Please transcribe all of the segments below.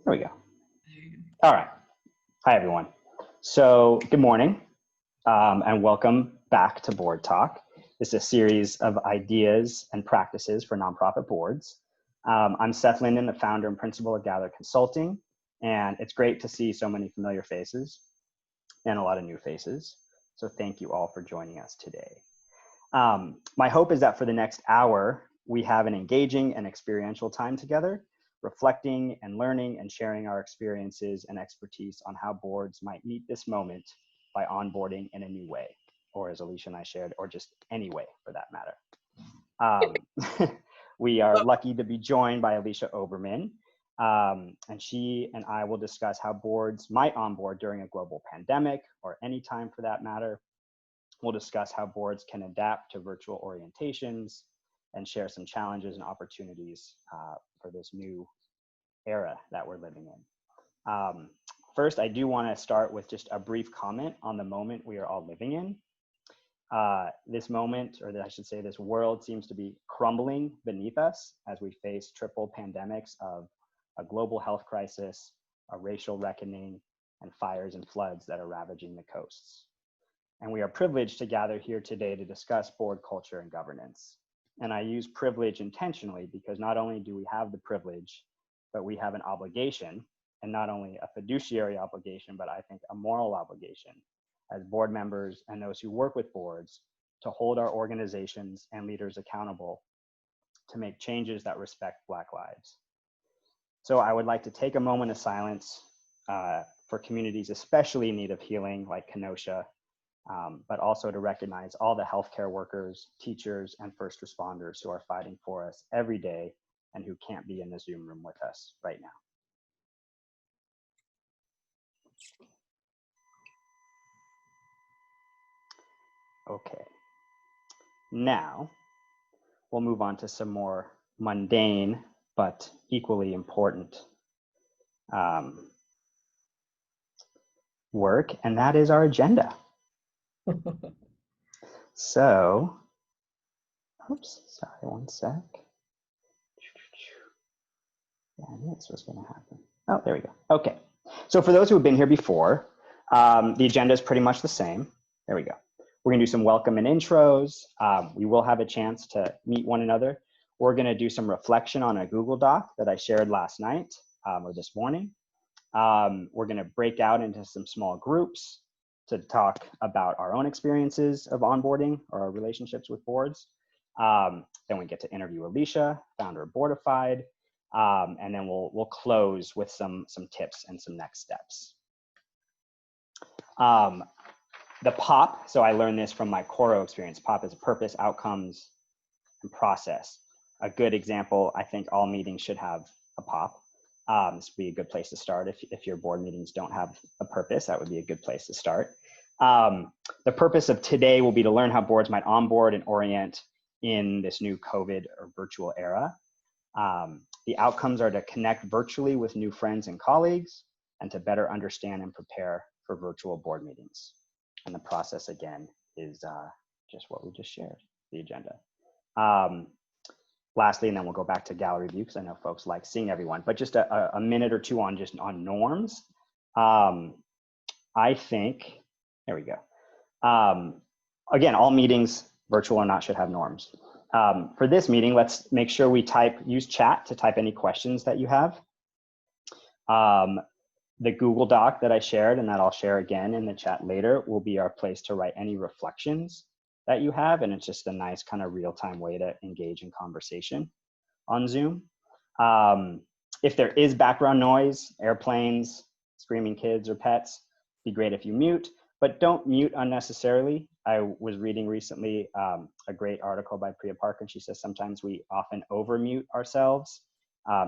There we go. All right. Hi, everyone. So good morning and welcome back to Board Talk. This is a series of ideas and practices for nonprofit boards. I'm Seth Linden, the founder and principal of Gather Consulting, and it's great to see so many familiar faces and a lot of new faces. So thank you all for joining us today. My hope is that for the next hour, we have an engaging and experiential time together, reflecting and learning and sharing our experiences and expertise on how boards might meet this moment by onboarding in a new way, or as Alicia and I shared, or just any way for that matter. We are lucky to be joined by Alicia Oberman, and she and I will discuss how boards might onboard during a global pandemic or any time for that matter. We'll discuss how boards can adapt to virtual orientations and share some challenges and opportunities for this new era that we're living in. First, I do want to start with just a brief comment on the moment we are all living in. This moment, or I should say this world, seems to be crumbling beneath us as we face triple pandemics of a global health crisis, a racial reckoning, and fires and floods that are ravaging the coasts. And we are privileged to gather here today to discuss board culture and governance. And I use privilege intentionally because not only do we have the privilege, but we have an obligation, and not only a fiduciary obligation, but I think a moral obligation as board members and those who work with boards to hold our organizations and leaders accountable to make changes that respect Black lives. So I would like to take a moment of silence for communities especially in need of healing like Kenosha, but also to recognize all the healthcare workers, teachers, and first responders who are fighting for us every day and who can't be in the Zoom room with us right now. Okay, now we'll move on to some more mundane but equally important work, and that is our agenda. So, oops, sorry, one sec. Yeah, I knew this was going to happen. Oh, there we go. Okay, so for those who have been here before, the agenda is pretty much the same. There we go. We're going to do some welcome and intros. We will have a chance to meet one another. We're going to do some reflection on a Google Doc that I shared last night or this morning. We're going to break out into some small groups to talk about our own experiences of onboarding or our relationships with boards. Then we get to interview Alicia, founder of Boardified, and then we'll close with some tips and some next steps. The POP, so I learned this from my Coro experience. POP is purpose, outcomes, and process. A good example, I think all meetings should have a POP. This would be a good place to start. If your board meetings don't have a purpose, that would be a good place to start. The purpose of today will be to learn how boards might onboard and orient in this new COVID or virtual era. The outcomes are to connect virtually with new friends and colleagues and to better understand and prepare for virtual board meetings. And the process, again, is just what we just shared, the agenda. Lastly, and then we'll go back to gallery view because I know folks like seeing everyone, but just a minute or two on just on norms. I think, there we go. Again, all meetings, virtual or not, should have norms. For this meeting, let's make sure we use chat to type any questions that you have. The Google Doc that I shared and that I'll share again in the chat later will be our place to write any reflections that you have. And it's just a nice kind of real-time way to engage in conversation on Zoom. If there is background noise, airplanes, screaming kids or pets, it'd be great if you mute, but don't mute unnecessarily. I was reading recently a great article by Priya Parker, and she says sometimes we often over-mute ourselves.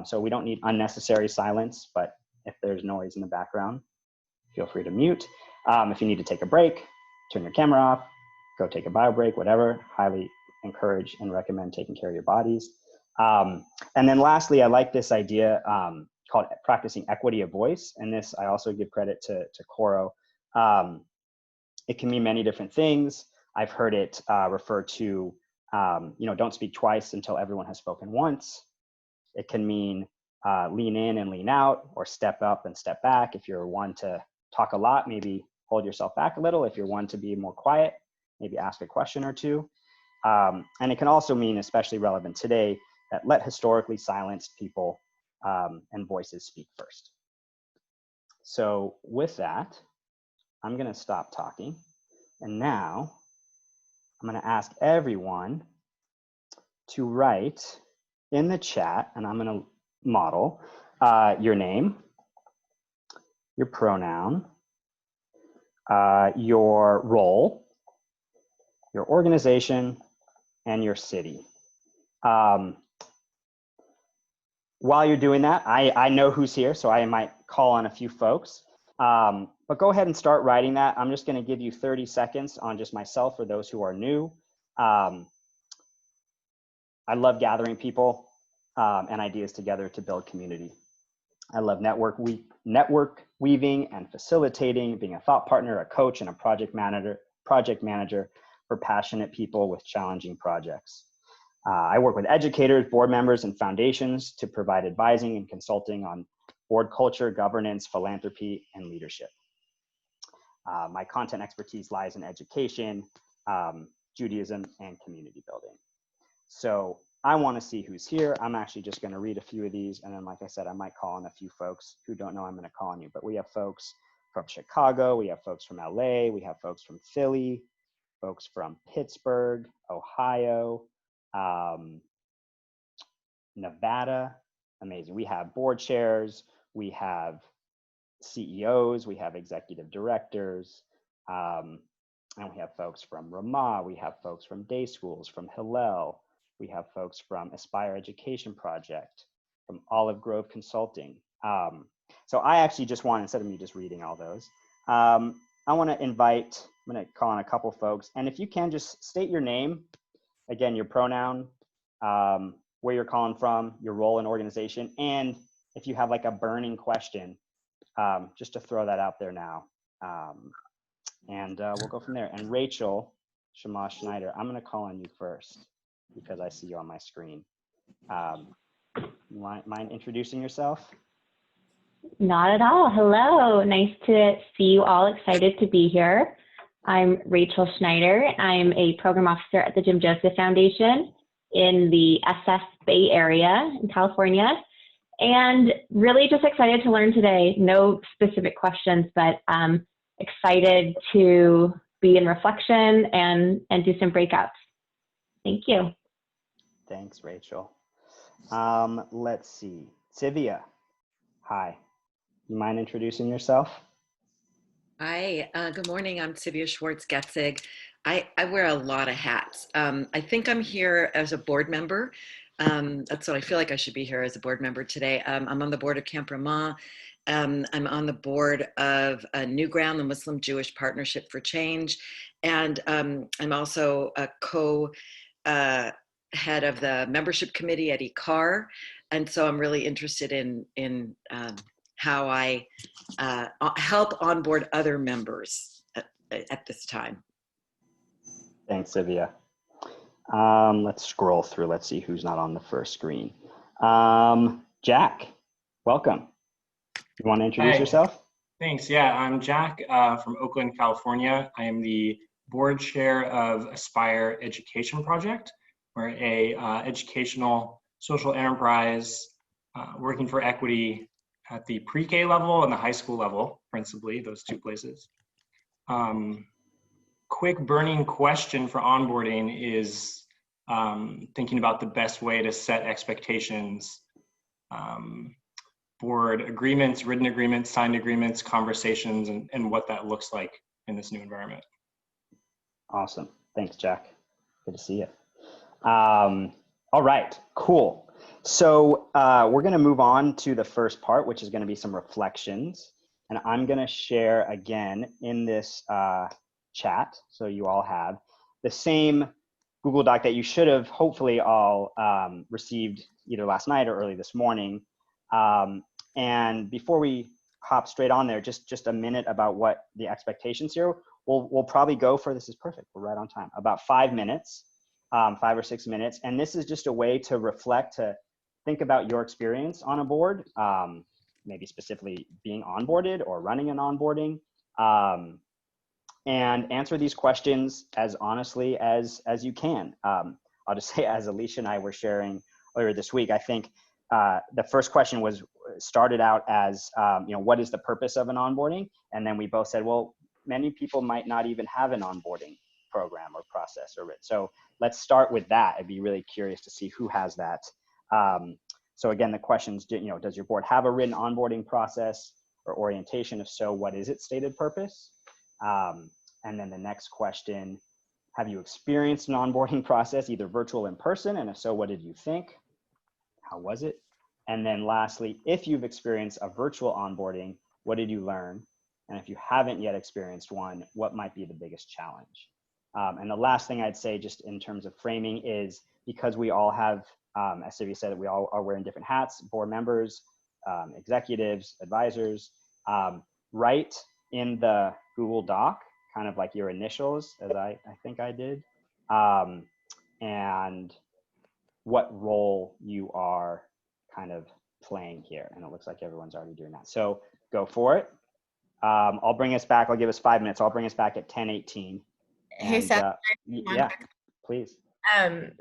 So we don't need unnecessary silence, but if there's noise in the background, feel free to mute. If you need to take a break, turn your camera off, go take a bio break, whatever. Highly encourage and recommend taking care of your bodies. And then lastly, I like this idea called practicing equity of voice. And this, I also give credit to Coro. It can mean many different things. I've heard it referred to, don't speak twice until everyone has spoken once. It can mean lean in and lean out, or step up and step back. If you're one to talk a lot, maybe hold yourself back a little. If you're one to be more quiet, maybe ask a question or two. And it can also mean, especially relevant today, that let historically silenced people and voices speak first. So with that, I'm going to stop talking. And now I'm going to ask everyone to write in the chat, and I'm going to model your name, your pronoun, your role, your organization, and your city. While you're doing that, I know who's here, so I might call on a few folks. But go ahead and start writing that. I'm just going to give you 30 seconds on just myself for those who are new. I love gathering people and ideas together to build community. I love network weaving and facilitating, being a thought partner, a coach, and a project manager for passionate people with challenging projects. I work with educators, board members, and foundations to provide advising and consulting on board culture, governance, philanthropy, and leadership. My content expertise lies in education, Judaism, and community building. So I want to see who's here. I'm actually just going to read a few of these. And then, like I said, I might call on a few folks who don't know I'm going to call on you. But we have folks from Chicago. We have folks from LA. We have folks from Philly, folks from Pittsburgh, Ohio, Nevada. Amazing. We have board chairs. We have CEOs. We have executive directors. And we have folks from Ramah. We have folks from day schools, from Hillel. We have folks from Aspire Education Project, from Olive Grove Consulting. So I actually just want, instead of me just reading all those, I want to invite, I'm going to call on a couple folks. And if you can, just state your name, again, your pronoun, where you're calling from, your role in organization, and if you have like a burning question, just to throw that out there now. And we'll go from there. And Rachel Shama Schneider, I'm going to call on you first because I see you on my screen. Mind introducing yourself? Not at all. Hello. Nice to see you all. Excited to be here. I'm Rachel Schneider. I'm a program officer at the Jim Joseph Foundation in the SF Bay Area in California. And really just excited to learn today. No specific questions, but excited to be in reflection and do some breakouts. Thank you. Thanks, Rachel. Let's see. Sivia, hi. You mind introducing yourself? Hi, good morning. I'm Sivia Schwartz-Getzig. I wear a lot of hats. I think I'm here as a board member. That's what I feel like I should be here as a board member today. I'm on the board of Camp Ramah. I'm on the board of New Ground, the Muslim Jewish Partnership for Change. And I'm also a co-head of the membership committee at ICAR. And so I'm really interested in how I help onboard other members at this time. Thanks, Sivia. Let's scroll through. Let's see who's not on the first screen. Jack, welcome. You want to introduce yourself? Thanks. Yeah, I'm Jack from Oakland, California. I am the board chair of Aspire Education Project. We're a educational social enterprise working for equity at the pre-K level and the high school level, principally, those two places. Quick burning question for onboarding is thinking about the best way to set expectations, board agreements, written agreements, signed agreements, conversations, and what that looks like in this new environment. Awesome. Thanks, Jack. Good to see you. All right, cool. So we're going to move on to the first part, which is going to be some reflections. And I'm going to share again in this chat, so you all have the same Google Doc that you should have hopefully all received either last night or early this morning. And before we hop straight on there, just a minute about what the expectations here. We'll probably go for, this is perfect, we're right on time, about 5 minutes, 5 or 6 minutes. And this is just a way to reflect, to think about your experience on a board, maybe specifically being onboarded or running an onboarding, and answer these questions as honestly as you can. I'll just say, as Alicia and I were sharing earlier this week, I think the first question started out as, what is the purpose of an onboarding? And then we both said, well, many people might not even have an onboarding program or process or written. So let's start with that. I'd be really curious to see who has that. So again, the questions, does your board have a written onboarding process or orientation? If so, what is its stated purpose? And then the next question, have you experienced an onboarding process, either virtual or in person? And if so, what did you think? How was it? And then lastly, if you've experienced a virtual onboarding, what did you learn? And if you haven't yet experienced one, what might be the biggest challenge? And the last thing I'd say, just in terms of framing, is because we all have, as Sylvia said, we all are wearing different hats, board members, executives, advisors, write in the Google Doc, kind of like your initials, as I think I did, and what role you are kind of playing here. And it looks like everyone's already doing that. So go for it. I'll bring us back. I'll give us 5 minutes. I'll bring us back at 10:18. Hey, Seth. Yeah, please.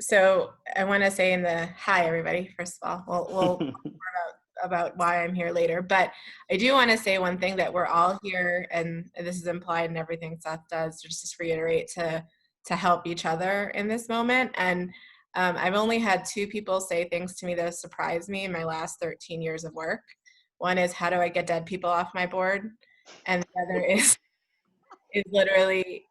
So I want to say hi, everybody. First of all, we'll talk more about why I'm here later. But I do want to say one thing, that we're all here, and this is implied in everything Seth does, just to reiterate, to help each other in this moment. And I've only had 2 people say things to me that have surprised me in my last 13 years of work. One is, how do I get dead people off my board? And the other is literally,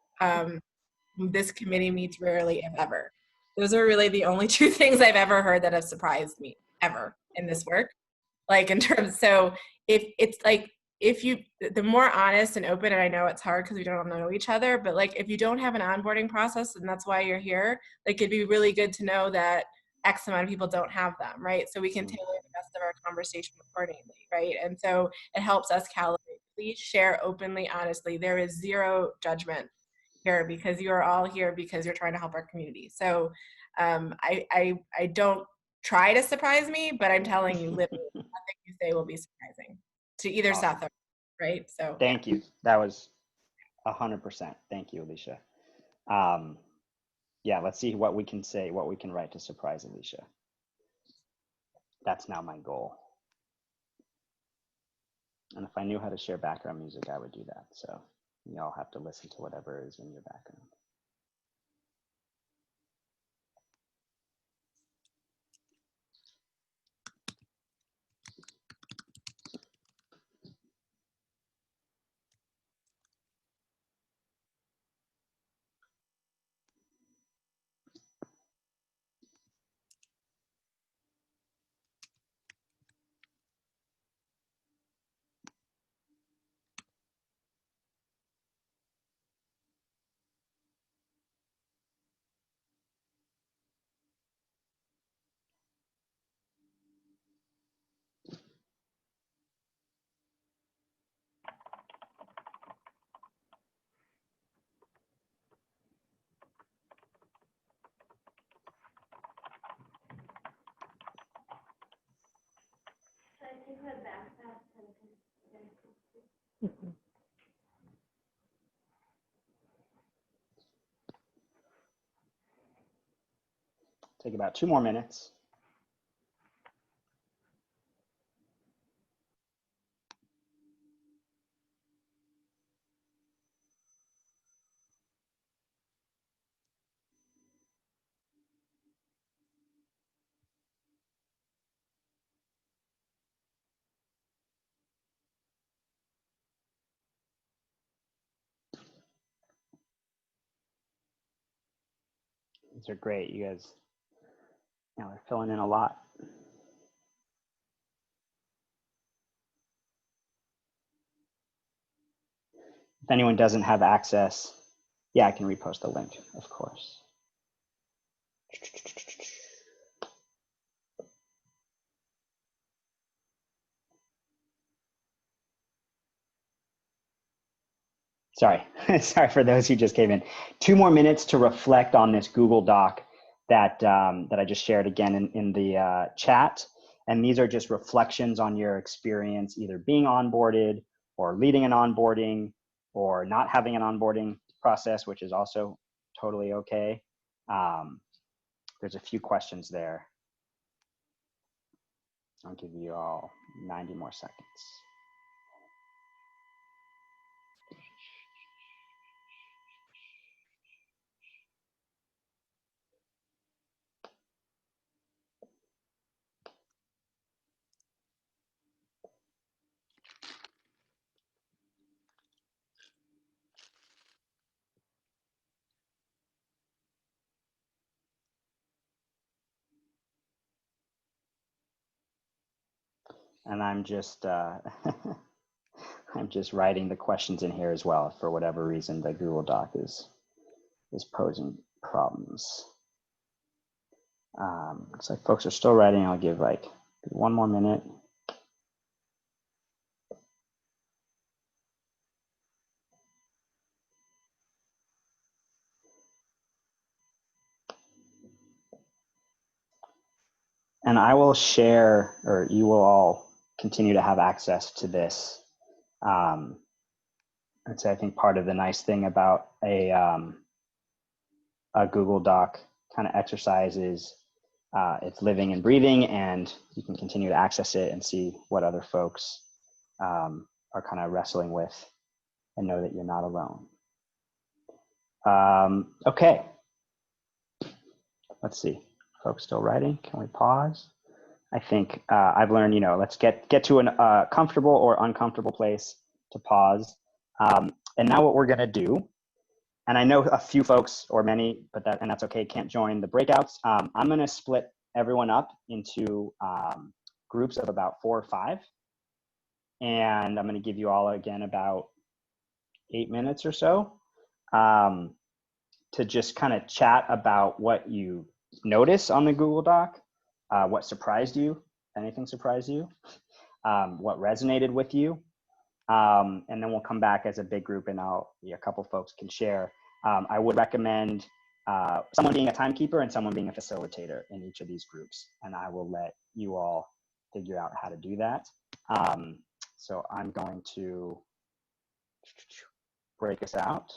this committee meets rarely, if ever. Those are really the only 2 things I've ever heard that have surprised me ever in this work. Like, in terms, so the more honest and open, and I know it's hard because we don't know each other, but like, if you don't have an onboarding process and that's why you're here, like, it'd be really good to know that X amount of people don't have them, right? So we can tailor the rest of our conversation accordingly, right? And so it helps us calibrate. Please share openly, honestly. There is zero judgment here, because you are all here because you're trying to help our community. So I don't try to surprise me, but I'm telling you, literally, nothing you say will be surprising to either Awesome. Seth or, right? So thank you. That was 100%. Thank you, Alicia. Yeah, let's see what we can say, what we can write to surprise Alicia. That's now my goal. And if I knew how to share background music, I would do that. So you all have to listen to whatever is in your background. Take about 2 more minutes. These are great. You guys are filling in a lot. If anyone doesn't have access, yeah, I can repost the link, of course. Sorry, sorry for those who just came in. 2 more minutes to reflect on this Google Doc that I just shared again in the chat. And these are just reflections on your experience, either being onboarded or leading an onboarding or not having an onboarding process, which is also totally okay. There's a few questions there. I'll give you all 90 more seconds. And I'm just I'm just writing the questions in here as well. For whatever reason, the Google Doc is posing problems. Looks like folks are still writing. I'll give like 1 more minute. And I will share, or you will all continue to have access to this. I'd say I think part of the nice thing about a Google Doc kind of exercise is it's living and breathing, and you can continue to access it and see what other folks are kind of wrestling with and know that you're not alone. Okay, let's see. Folks still writing? Can we pause? I think I've learned, let's get to a comfortable or uncomfortable place to pause. And now what we're gonna do, and I know a few folks or many, and that's okay, can't join the breakouts. I'm gonna split everyone up into groups of about 4 or 5. And I'm gonna give you all again about 8 minutes or so to just kind of chat about what you notice on the Google Doc, what surprised you, anything surprised you, what resonated with you, and then we'll come back as a big group and a couple folks can share. I would recommend someone being a timekeeper and someone being a facilitator in each of these groups, and I will let you all figure out how to do that. So I'm going to break us out.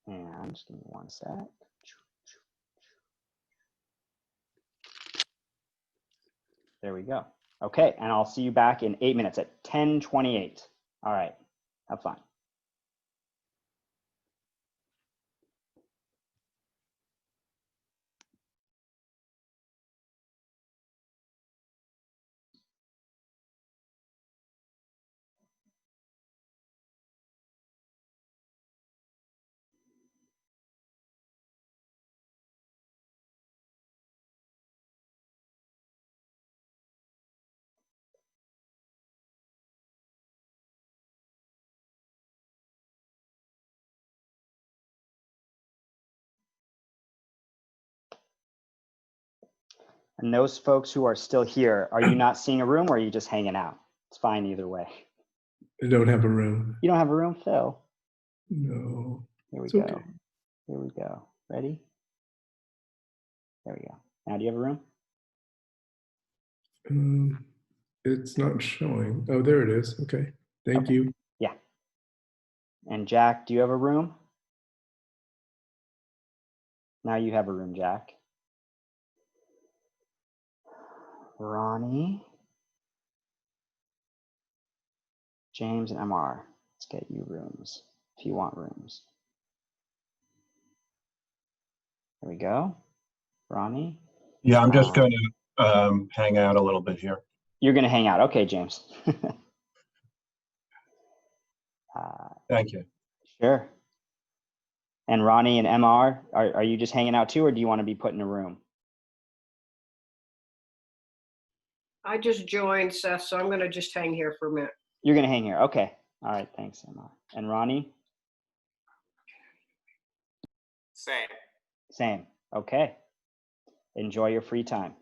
And just give me 1 sec. There we go. Okay, and I'll see you back in 8 minutes at 10:28. All right, have fun. And those folks who are still here, are you not seeing a room or are you just hanging out? It's fine either way. I don't have a room. You don't have a room, Phil? No. Here we It's go. okay. Here we go. Ready? There we go. Now, do you have a room? It's not showing. Oh, there it is. Okay. Thank you. Yeah. And Jack, do you have a room? Now you have a room, Jack. Ronnie, James, and MR. Let's get you rooms if you want rooms. There we go. Ronnie. Yeah, I'm just going to hang out a little bit here. You're going to hang out. Okay, James. Thank you. Sure. And Ronnie and MR, are you just hanging out too, or do you want to be put in a room? I just joined, Seth, so I'm going to just hang here for a minute. You're going to hang here. Okay. All right. Thanks, MR. And Ronnie? Same. Same. Okay. Enjoy your free time.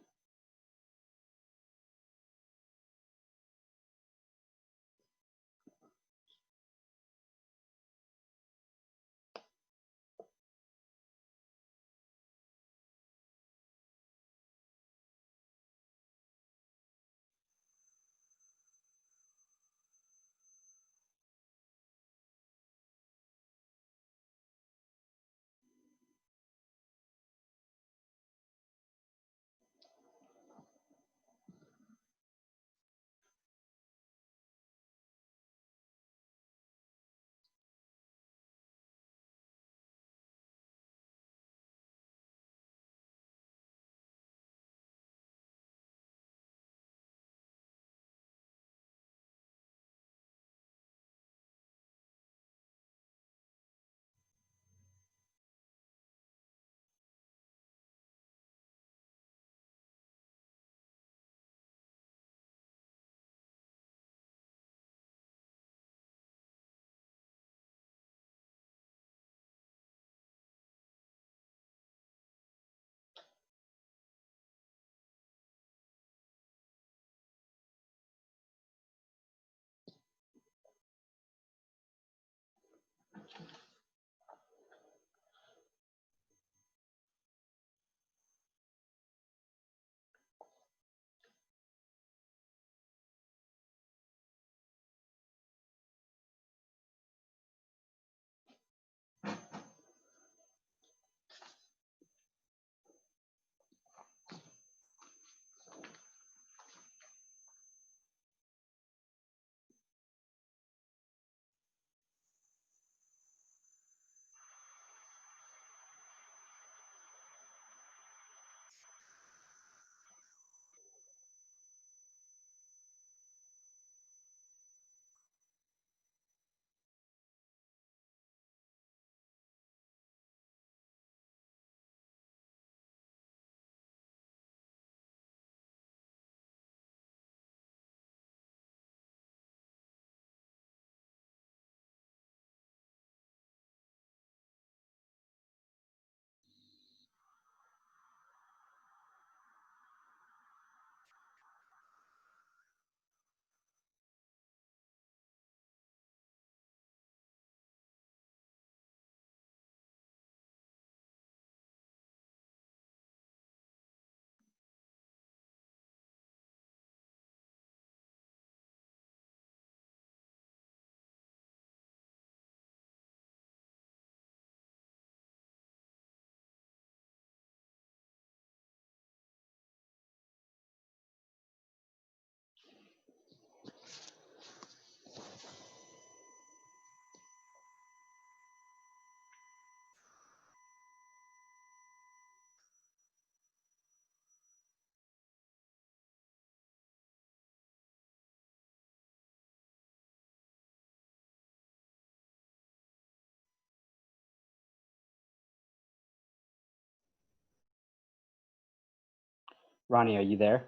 Ronnie, are you there?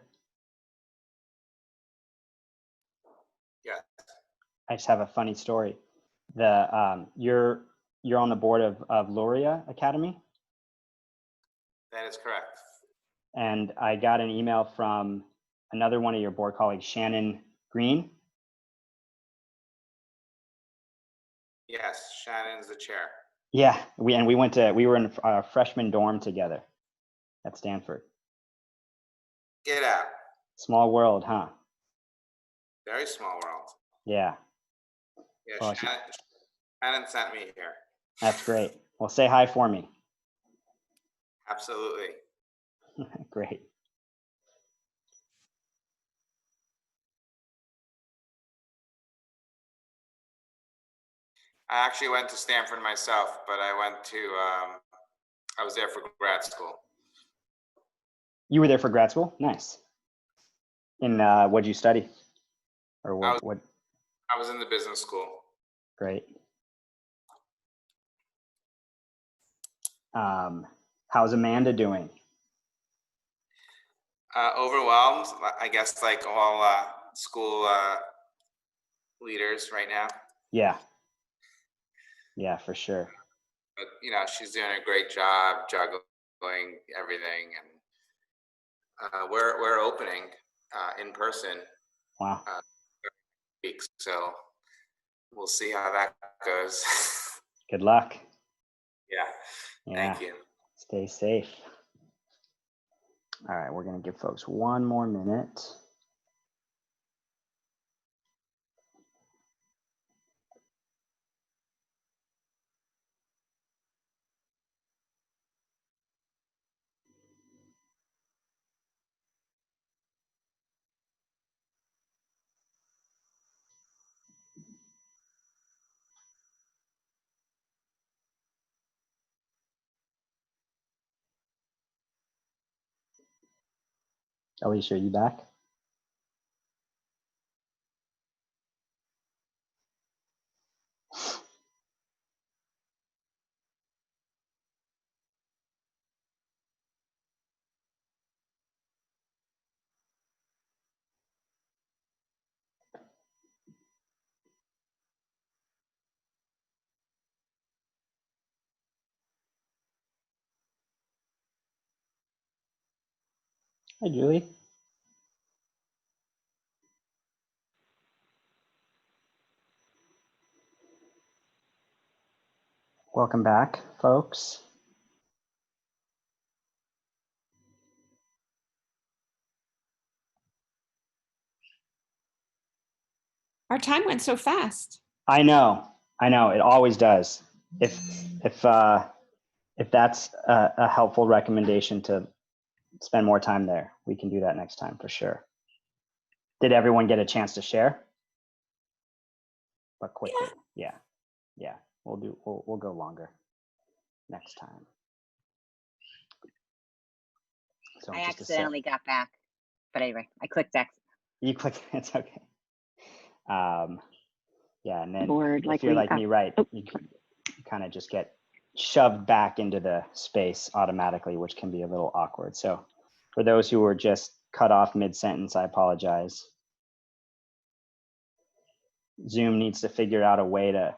Yeah. I just have a funny story. You're on the board of Luria Academy, That is correct. and I got an email from another one of your board colleagues, Shannon Green. Yes, Shannon's the chair. Yeah, we were in a freshman dorm together at Stanford. Get out. Small world, huh? Very small world. Yeah. Yeah, Well, Shannon sent me here. that's great. Well, say hi for me. Absolutely. Great. I actually went to Stanford myself, but I was there for grad school. You were there for grad school? Nice. In what'd you study? Or what? I was in the business school. Great. How's Amanda doing? Overwhelmed, I guess, like all school leaders right now. Yeah. Yeah, for sure. But you know, she's doing a great job juggling everything, and we're opening in person Wow. week, so we'll see how that goes. Good luck. Yeah. Yeah. Thank you. Stay safe. All right, we're going to give folks one more minute. Alicia, are you back? Hi, Julie. Welcome back, folks. Our time went so fast. I know, it always does. If that's a helpful recommendation to spend more time there, we can do that next time for sure. Did everyone get a chance to share? But quickly, yeah. We'll go longer next time. So I accidentally got back, but anyway, I clicked exit. You clicked, it's okay. Yeah, and then Board, if you're like me, right, you kind of just get shoved back into the space automatically, which can be a little awkward. So for those who were just cut off mid-sentence, I apologize. Zoom needs to figure out a way to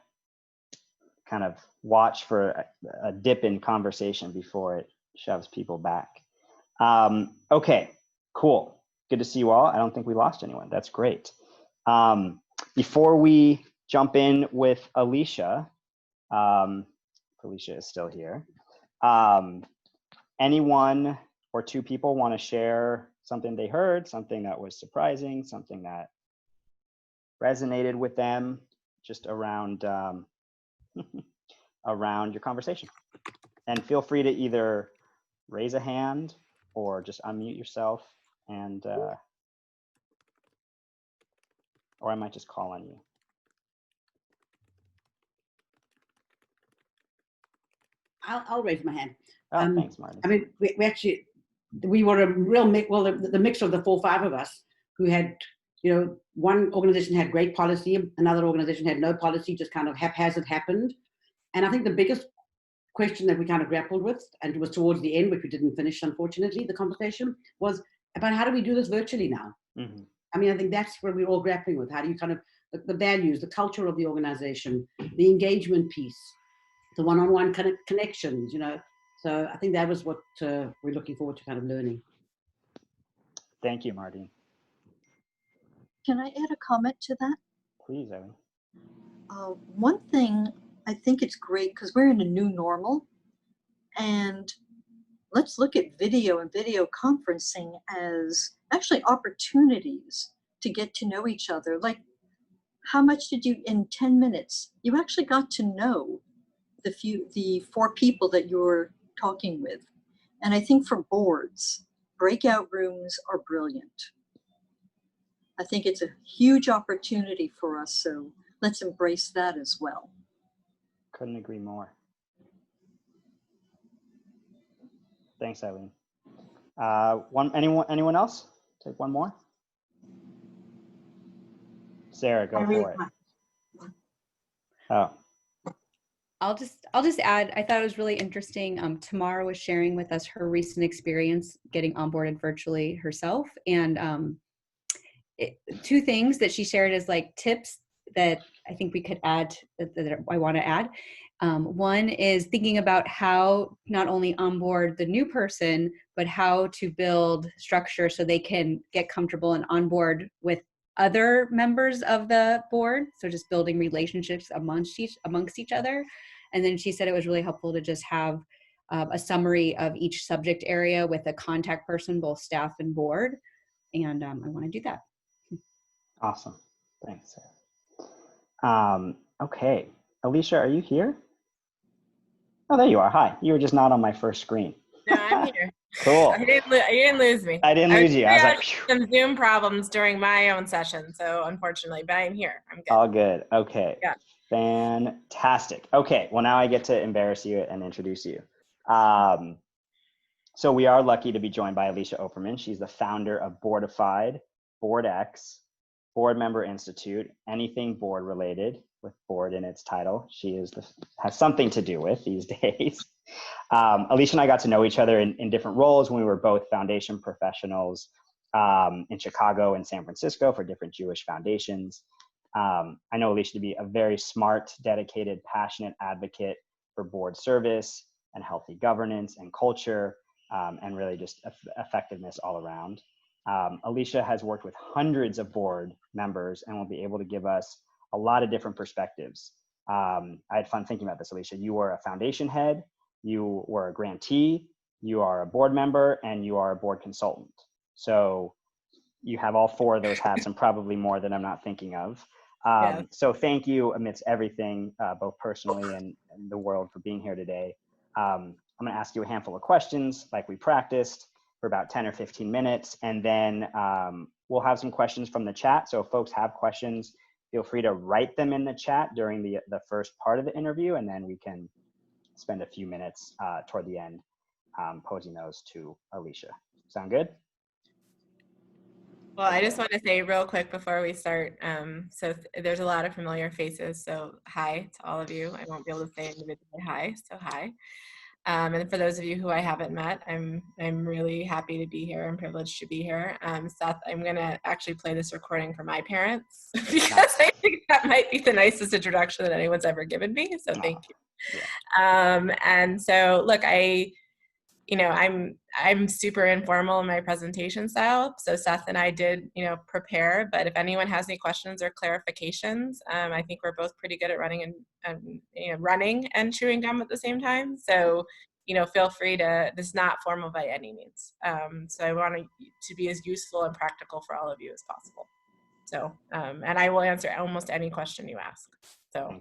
kind of watch for a dip in conversation before it shoves people back. Okay, cool. Good to see you all. I don't think we lost anyone. That's great. Before we jump in with Alicia, Alicia is still here. Anyone or two people want to share something they heard, something that was surprising, something that resonated with them, just around around your conversation? And feel free to either raise a hand or just unmute yourself, and or I might just call on you. I'll raise my hand. Oh, thanks, Martin. I mean, we were a real mix. Well, the mix of the 4 or 5 of us who had, you know, one organization had great policy, another organization had no policy, just kind of haphazard happened. And I think the biggest question that we kind of grappled with, and it was towards the end, which we didn't finish, unfortunately, the conversation, was But how do we do this virtually now? Mm-hmm. I mean, I think that's where we're all grappling with. How do you kind of, the values, the culture of the organization, the engagement piece, the one-on-one kind of connections, you know. So I think that was what we're looking forward to kind of learning. Thank you, Martine. Can I add a comment to that? Please, Eileen. One thing, I think it's great because we're in a new normal, and let's look at video and video conferencing as actually opportunities to get to know each other. Like, how much did you, in 10 minutes, you actually got to know the 4 people that you're talking with. And I think for boards, breakout rooms are brilliant. I think it's a huge opportunity for us, so let's embrace that as well. Couldn't agree more. Thanks, Eileen. Anyone else? Take one more. Sarah, go for it. Oh. I'll just add, I thought it was really interesting. Tamara was sharing with us her recent experience getting onboarded virtually herself. And 2 things that she shared as like tips that I think we could add, that I want to add. One is thinking about how not only onboard the new person, but how to build structure so they can get comfortable and onboard with other members of the board. So just building relationships amongst each other. And then she said it was really helpful to just have a summary of each subject area with a contact person, both staff and board. And I want to do that. Awesome. Thanks, Sarah. Okay. Alicia, are you here? Oh, there you are. Hi. You were just not on my first screen. No, I'm here. Cool. You didn't lose me. I didn't lose you. I was like, some Zoom problems during my own session, so unfortunately, but I'm here. I'm good. All good. Okay. Yeah. Fantastic. Okay. Well, now I get to embarrass you and introduce you. So we are lucky to be joined by Alicia Oberman. She's the founder of Boardified, BoardX, Board Member Institute, anything board related with board in its title. She has something to do with these days. Alicia and I got to know each other in different roles when we were both foundation professionals in Chicago and San Francisco for different Jewish foundations. I know Alicia to be a very smart, dedicated, passionate advocate for board service and healthy governance and culture, and really just effectiveness all around. Alicia has worked with hundreds of board members and will be able to give us a lot of different perspectives. I had fun thinking about this, Alicia. You were a foundation head, you were a grantee, you are a board member, and you are a board consultant. So you have all 4 of those hats and probably more that I'm not thinking of. So thank you amidst everything, both personally and the world, for being here today. I'm going to ask you a handful of questions like we practiced for about 10 or 15 minutes, and then we'll have some questions from the chat. So if folks have questions, feel free to write them in the chat during the first part of the interview, and then we can spend a few minutes toward the end posing those to Alicia. Sound good? Well, I just want to say real quick before we start, so there's a lot of familiar faces, so hi to all of you. I won't be able to say individually hi, so hi. And for those of you who I haven't met, I'm really happy to be here and privileged to be here. Seth, I'm gonna actually play this recording for my parents because I think that might be the nicest introduction that anyone's ever given me, so thank you. And so look, I'm super informal in my presentation style. So Seth and I did, prepare, but if anyone has any questions or clarifications, I think we're both pretty good at running and chewing gum at the same time. So, feel free to, this is not formal by any means. So I want to be as useful and practical for all of you as possible. So, and I will answer almost any question you ask. So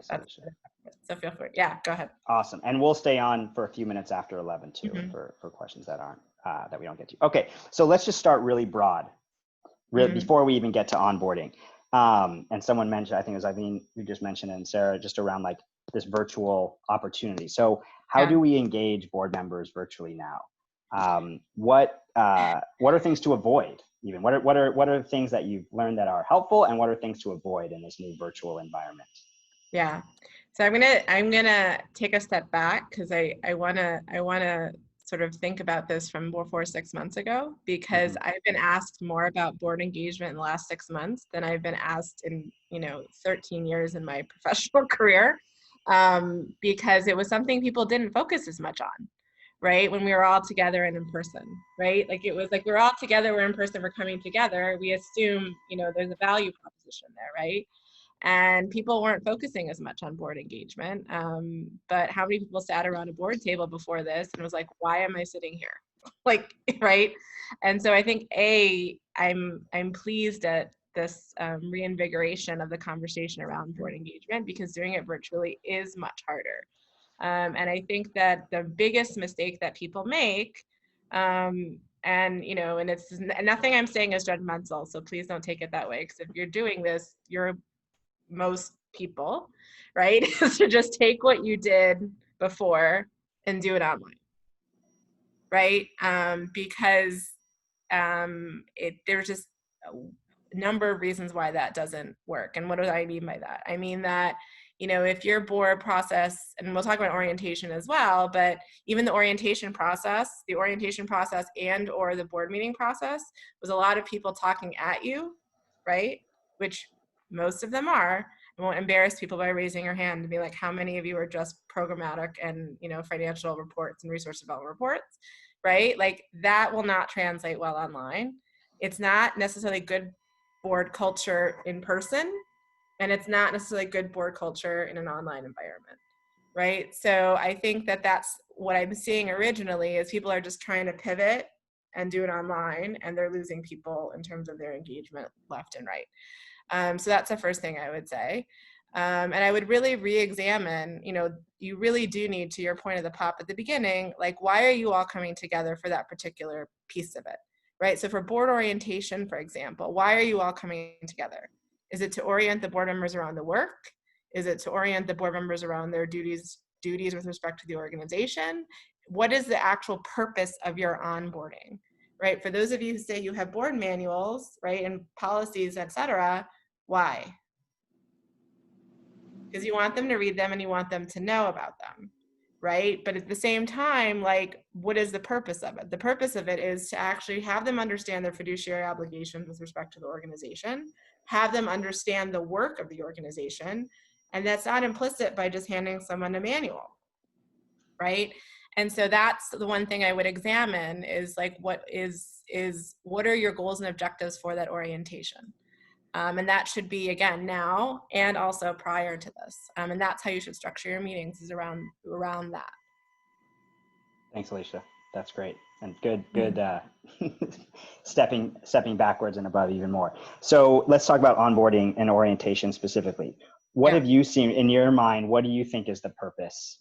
so feel free. Yeah, go ahead. Awesome. And we'll stay on for a few minutes after 11 too, for questions that aren't, that we don't get to. Okay, so let's just start really broad, before we even get to onboarding. And someone mentioned, I think it was Eileen who just mentioned, and Sarah, just around like this virtual opportunity. So how do we engage board members virtually now? What are things to avoid even? What are things that you've learned that are helpful, and what are things to avoid in this new virtual environment? Yeah. So I'm gonna take a step back because I wanna sort of think about this from 6 months ago, because I've been asked more about board engagement in the last 6 months than I've been asked in 13 years in my professional career, because it was something people didn't focus as much on, right? When we were all together and in person, right? Like it was like we're all together, we're in person, we're coming together. We assume there's a value proposition there, right? And people weren't focusing as much on board engagement. But how many people sat around a board table before this and was like, why am I sitting here? Like, right? And so I think I'm pleased at this reinvigoration of the conversation around board engagement, because doing it virtually is much harder. And I think that the biggest mistake that people make, and it's nothing I'm saying is judgmental, so please don't take it that way, because if you're doing this, you're most people, right? Is to just take what you did before and do it online, right? Because there's just a number of reasons why that doesn't work. And what do I mean by that? I mean that, if your board process, and we'll talk about orientation as well, but even the orientation process and or the board meeting process was a lot of people talking at you, right? Which most of them are. I won't embarrass people by raising your hand and be like, how many of you are just programmatic and financial reports and resource development reports, right? Like that will not translate well online. It's not necessarily good board culture in person, and it's not necessarily good board culture in an online environment, right? So I think that that's what I'm seeing originally is people are just trying to pivot and do it online, and they're losing people in terms of their engagement left and right. So that's the first thing I would say. And I would really re-examine, you really do need, to your point of the pop at the beginning, like, why are you all coming together for that particular piece of it, right? So for board orientation, for example, why are you all coming together? Is it to orient the board members around the work? Is it to orient the board members around their duties with respect to the organization? What is the actual purpose of your onboarding, right? For those of you who say you have board manuals, right, and policies, et cetera, why? Because you want them to read them and you want them to know about them, right? But at the same time, like, what is the purpose of it? The purpose of it is to actually have them understand their fiduciary obligations with respect to the organization, have them understand the work of the organization, and that's not implicit by just handing someone a manual, right? And so that's the one thing I would examine is like, what are your goals and objectives for that orientation? And that should be, again, now and also prior to this. And that's how you should structure your meetings, is around that. Thanks, Alicia. That's great. And good stepping backwards and above even more. So let's talk about onboarding and orientation specifically. What have you seen in your mind? What do you think is the purpose?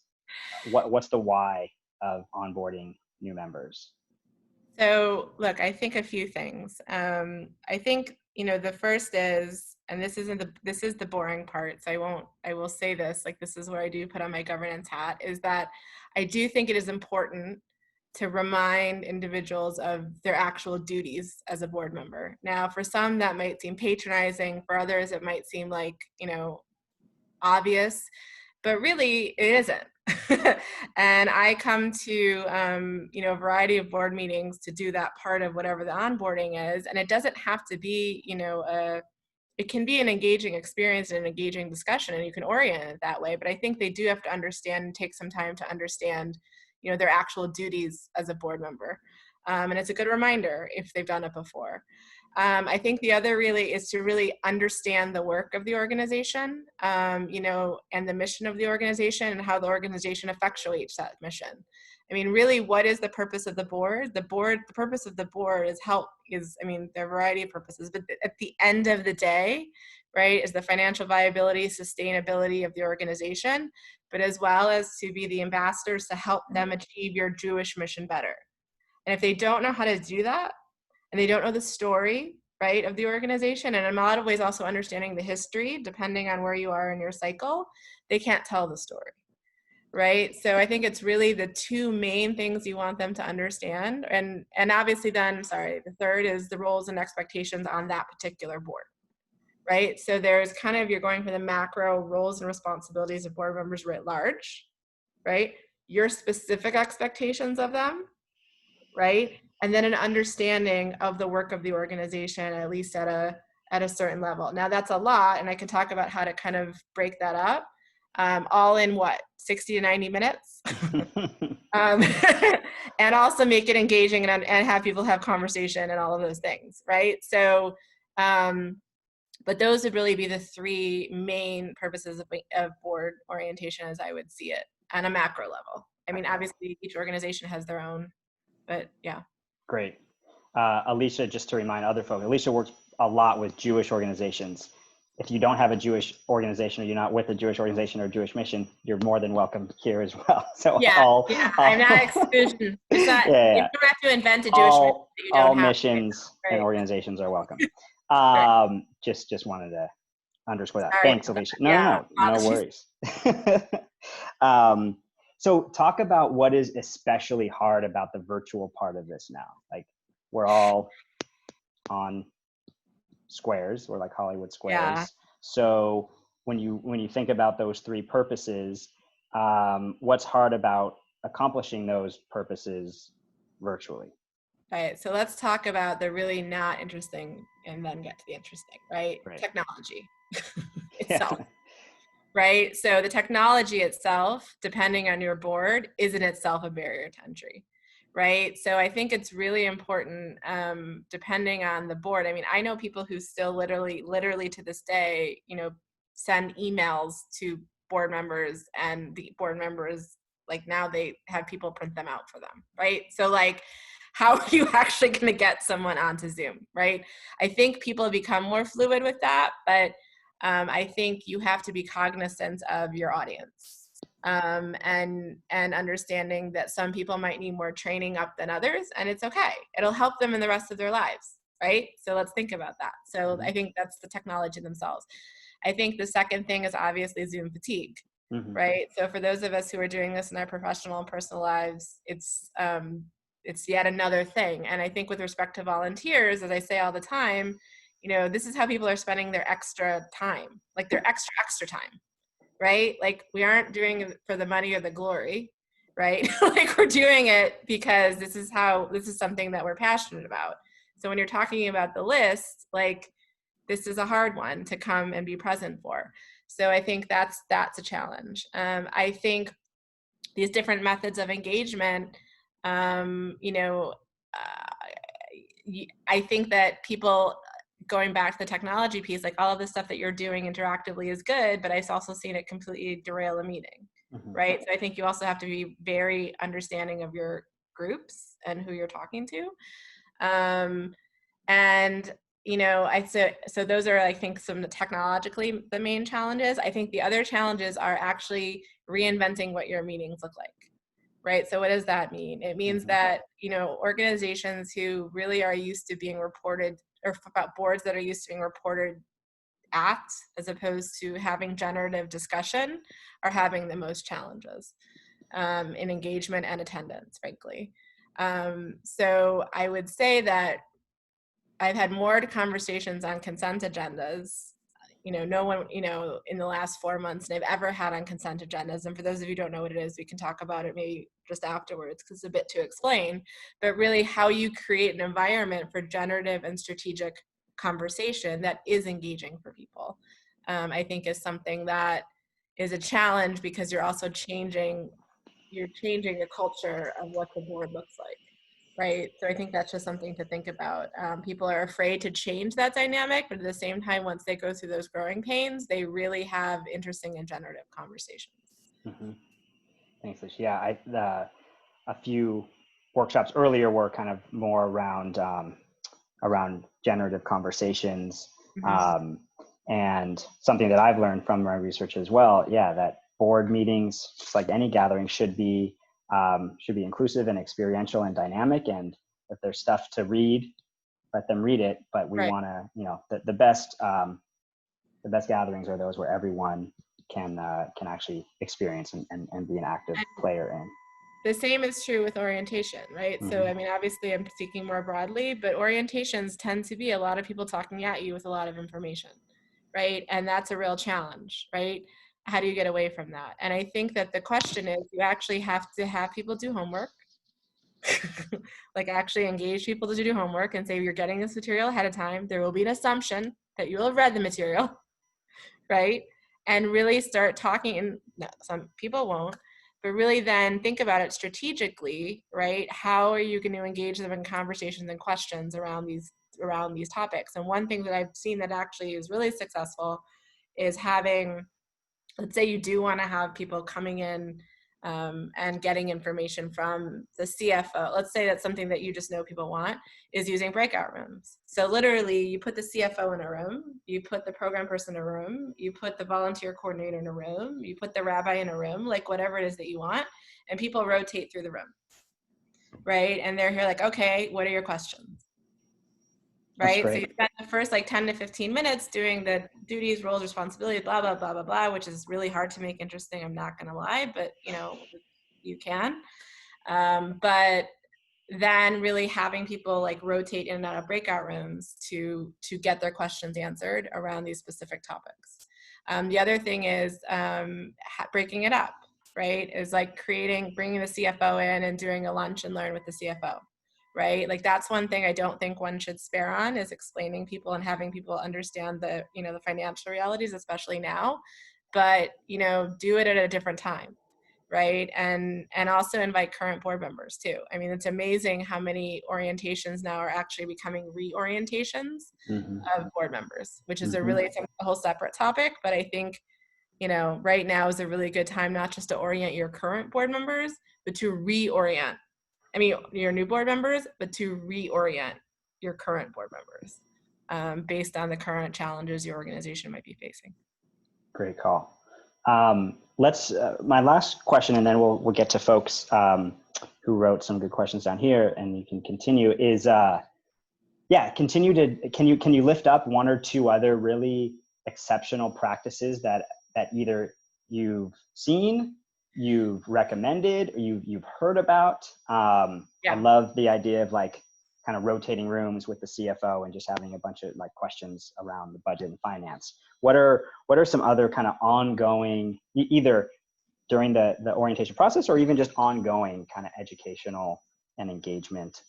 What's the why of onboarding new members? So look, I think a few things. I think, the first is, and this is the boring part, so I will say this, like, this is where I do put on my governance hat, is that I do think it is important to remind individuals of their actual duties as a board member. Now, for some that might seem patronizing, for others it might seem like, obvious, but really it isn't. And I come to, a variety of board meetings to do that part of whatever the onboarding is. And it doesn't have to be, it can be an engaging experience and an engaging discussion, and you can orient it that way. But I think they do have to understand and take some time to understand, their actual duties as a board member. And it's a good reminder if they've done it before. I think the other really is to really understand the work of the organization, and the mission of the organization and how the organization effectuates that mission. I mean, really, what is the purpose of the board? The purpose of the board there are a variety of purposes, but at the end of the day, right, is the financial viability, sustainability of the organization, but as well as to be the ambassadors to help them achieve your Jewish mission better. And if they don't know how to do that, and they don't know the story, right, of the organization, and in a lot of ways also understanding the history, depending on where you are in your cycle, they can't tell the story, right? So I think it's really the two main things you want them to understand. And obviously then, the third is the roles and expectations on that particular board, right? So there's kind of, you're going for the macro roles and responsibilities of board members writ large, right? Your specific expectations of them, right? And then an understanding of the work of the organization, at least at a certain level. Now that's a lot, and I can talk about how to kind of break that up, all in what, 60 to 90 minutes? And also make it engaging and have people have conversation and all of those things, right? So, but those would really be the three main purposes of board orientation as I would see it on a macro level. I mean, obviously each organization has their own, but yeah. Great. Alicia, just to remind other folks, Alicia works a lot with Jewish organizations. If you don't have a Jewish organization or you're not with a Jewish organization or Jewish mission, you're more than welcome here as well. So I'm not exclusion. It's not, you don't have to invent a Jewish mission that you don't all have. missions Right. and organizations are welcome. Just wanted to underscore that. Sorry. Thanks, Alicia. No worries. So talk about what is especially hard about the virtual part of this now. Like, we're all on squares, or like Hollywood squares. Yeah. So when you think about those three purposes, what's hard about accomplishing those purposes virtually? Right. So let's talk about the really not interesting and then get to the interesting, right? Technology itself. Right. So the technology itself, depending on your board, is in itself a barrier to entry. Right. So I think it's really important, depending on the board. I mean, I know people who still literally to this day, send emails to board members, and the board members, like, now they have people print them out for them. Right. So, like, how are you actually going to get someone onto Zoom? Right. I think people have become more fluid with that, but I think you have to be cognizant of your audience, and understanding that some people might need more training up than others, and it's okay. It'll help them in the rest of their lives, right? So let's think about that. So I think that's the technology themselves. I think the second thing is obviously Zoom fatigue, right? So for those of us who are doing this in our professional and personal lives, it's yet another thing. And I think with respect to volunteers, as I say all the time, this is how people are spending their extra time, like their extra time, right? Like, we aren't doing it for the money or the glory, right? Like, we're doing it because this is something that we're passionate about. So when you're talking about the list, like, this is a hard one to come and be present for. So I think that's a challenge. I think these different methods of engagement, I think that people, going back to the technology piece, like, all of the stuff that you're doing interactively is good, but I've also seen it completely derail a meeting, right? So I think you also have to be very understanding of your groups and who you're talking to. So those are, I think, some technologically the main challenges. I think the other challenges are actually reinventing what your meetings look like. Right. So what does that mean? It means that, organizations who really are used to being reported, or about boards that are used to being reported at, as opposed to having generative discussion, are having the most challenges in engagement and attendance, frankly. So I would say that I've had more conversations on consent agendas, no one, in the last 4 months than I've ever had on consent agendas. And for those of you who don't know what it is, we can talk about it maybe just afterwards, because it's a bit to explain. But really, how you create an environment for generative and strategic conversation that is engaging for people, I think is something that is a challenge, because you're also changing the culture of what the board looks like. Right. So I think that's just something to think about. People are afraid to change that dynamic, but at the same time, once they go through those growing pains, they really have interesting and generative conversations. Thanks, Alicia. Yeah, a few workshops earlier were kind of more around generative conversations, and something that I've learned from my research as well. Yeah, that board meetings, just like any gathering, should be inclusive and experiential and dynamic. And if there's stuff to read, let them read it. But we want to, the best gatherings are those where everyone can actually experience and be an active player in. The same is true with orientation, right? So, I mean, obviously I'm speaking more broadly, but orientations tend to be a lot of people talking at you with a lot of information, right? And that's a real challenge, right? How do you get away from that? And I think that the question is, you actually have to have people do homework, Like actually engage people to do homework and say, you're getting this material ahead of time. There will be an assumption that you will have read the material, right? And really start talking, and no, some people won't, but really then think about it strategically, right? How are you going to engage them in conversations and questions around these topics? And one thing that I've seen that actually is really successful is having, let's say you do want to have people coming in and getting information from the CFO. Let's say that's something that you just know people want, is using breakout rooms. So literally you put the CFO in a room, you put the program person in a room, you put the volunteer coordinator in a room, you put the rabbi in a room, like whatever it is that you want, and people rotate through the room, right? And they're here like, okay, what are your questions? Right? So you spend the first like 10 to 15 minutes doing the duties, roles, responsibilities, blah, blah, blah, blah, blah, which is really hard to make interesting. I'm not going to lie, but you know, you can. But then really having people like rotate in and out of breakout rooms to get their questions answered around these specific topics. The other thing is breaking it up, right? Is like bringing the CFO in and doing a lunch and learn with the CFO. Right? Like that's one thing I don't think one should spare on, is explaining people and having people understand the, you know, the financial realities, especially now, but, you know, do it at a different time. Right. And also invite current board members too. I mean, it's amazing how many orientations now are actually becoming reorientations of board members, which is a whole separate topic. But I think, you know, right now is a really good time, not just to orient your current board members, but to reorient. I mean, your new board members, but to reorient your current board members based on the current challenges your organization might be facing. Great call. My last question, and then we'll get to folks who wrote some good questions down here, and you can continue, is, can you lift up one or two other really exceptional practices that either you've seen, you've recommended, or you've heard about? I love the idea of like kind of rotating rooms with the CFO and just having a bunch of like questions around the budget and finance. What are some other kind of ongoing, either during the orientation process or even just ongoing kind of educational and engagement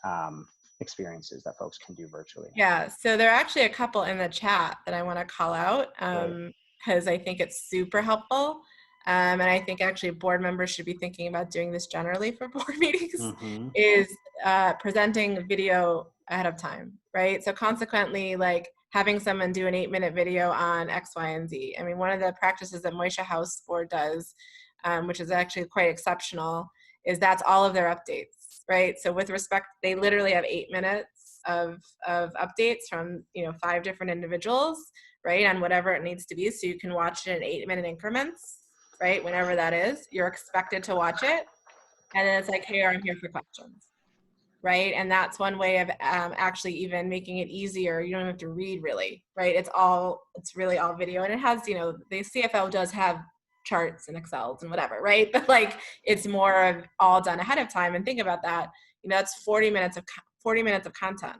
experiences that folks can do virtually? Yeah, so there are actually a couple in the chat that I want to call out because I think it's super helpful. And I think actually board members should be thinking about doing this generally for board meetings, is presenting video ahead of time, right? So consequently, like having someone do an 8-minute video on X, Y, and Z. I mean, one of the practices that Moishe House Board does, which is actually quite exceptional, is that's all of their updates, right? So with respect, they literally have 8 minutes of updates from, you know, 5 different individuals, right, on whatever it needs to be. So you can watch it in 8-minute increments, right, whenever that is. You're expected to watch it, and then it's like, hey, I'm here for questions, right? And that's one way of actually even making it easier. You don't have to read really, right? It's really all video, and it has, you know, the CFO does have charts and Excels and whatever, right? But like it's more of all done ahead of time. And think about that, you know, that's 40 minutes of content,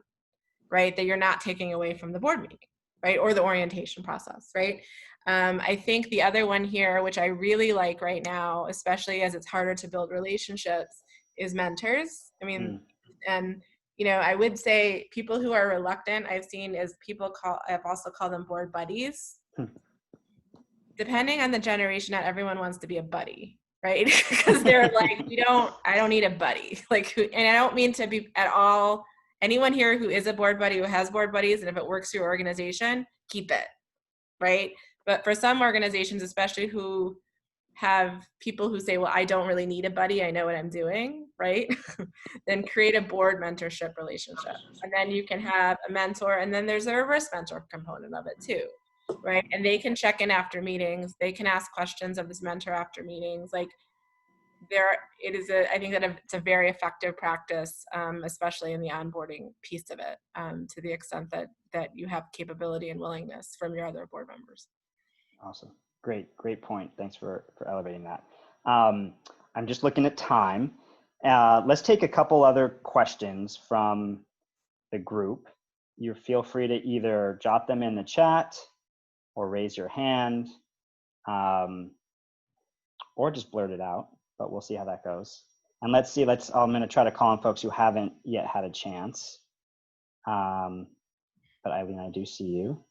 right, that you're not taking away from the board meeting, right, or the orientation process, right? I think the other one here, which I really like right now, especially as it's harder to build relationships, is mentors. I mean, and you know, I would say people who are reluctant, I've seen is I've also called them board buddies. Depending on the generation, not everyone wants to be a buddy, right? Because they're like, I don't need a buddy. Like, and I don't mean to be at all, anyone here who is a board buddy, who has board buddies, and if it works for your organization, keep it, right? But for some organizations, especially who have people who say, well, I don't really need a buddy, I know what I'm doing, right? Then create a board mentorship relationship. And then you can have a mentor, and then there's a reverse mentor component of it too, right? And they can check in after meetings. They can ask questions of this mentor after meetings. Like I think that it's a very effective practice, especially in the onboarding piece of it, to the extent that you have capability and willingness from your other board members. Awesome. Great point. Thanks for elevating that. I'm just looking at time. Let's take a couple other questions from the group. You feel free to either jot them in the chat or raise your hand, or just blurt it out, but we'll see how that goes. And let's see, I'm going to try to call on folks who haven't yet had a chance. But Eileen, I do see you.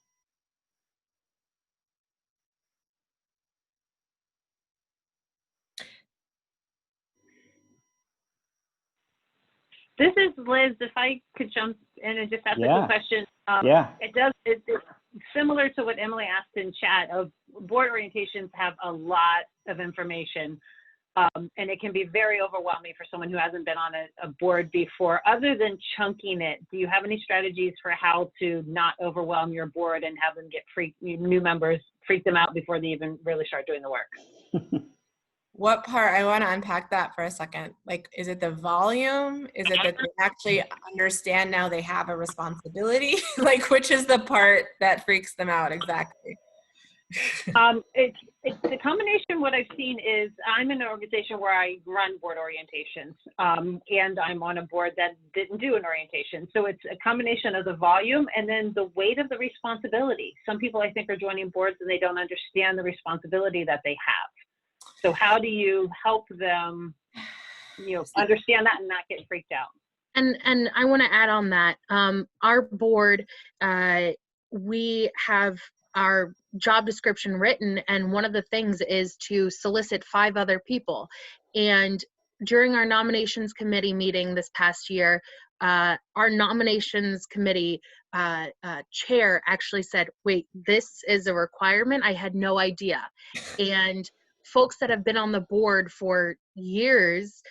This is Liz. If I could jump in and just ask a quick question. It's similar to what Emily asked in chat. Of board orientations have a lot of information, and it can be very overwhelming for someone who hasn't been on a board before. Other than chunking it, do you have any strategies for how to not overwhelm your board and have them get new members freak them out before they even really start doing the work? What part? I want to unpack that for a second. Like, is it the volume? Is it that they actually understand now they have a responsibility? Like, which is the part that freaks them out exactly? It's the combination. What I've seen is I'm in an organization where I run board orientations, and I'm on a board that didn't do an orientation. So it's a combination of the volume and then the weight of the responsibility. Some people I think are joining boards and they don't understand the responsibility that they have. So how do you help them, understand that and not get freaked out? And I want to add on that. Our board, we have our job description written, and one of the things is to solicit 5 other people. And during our nominations committee meeting this past year, our nominations committee chair actually said, wait, this is a requirement? I had no idea. And folks that have been on the board for years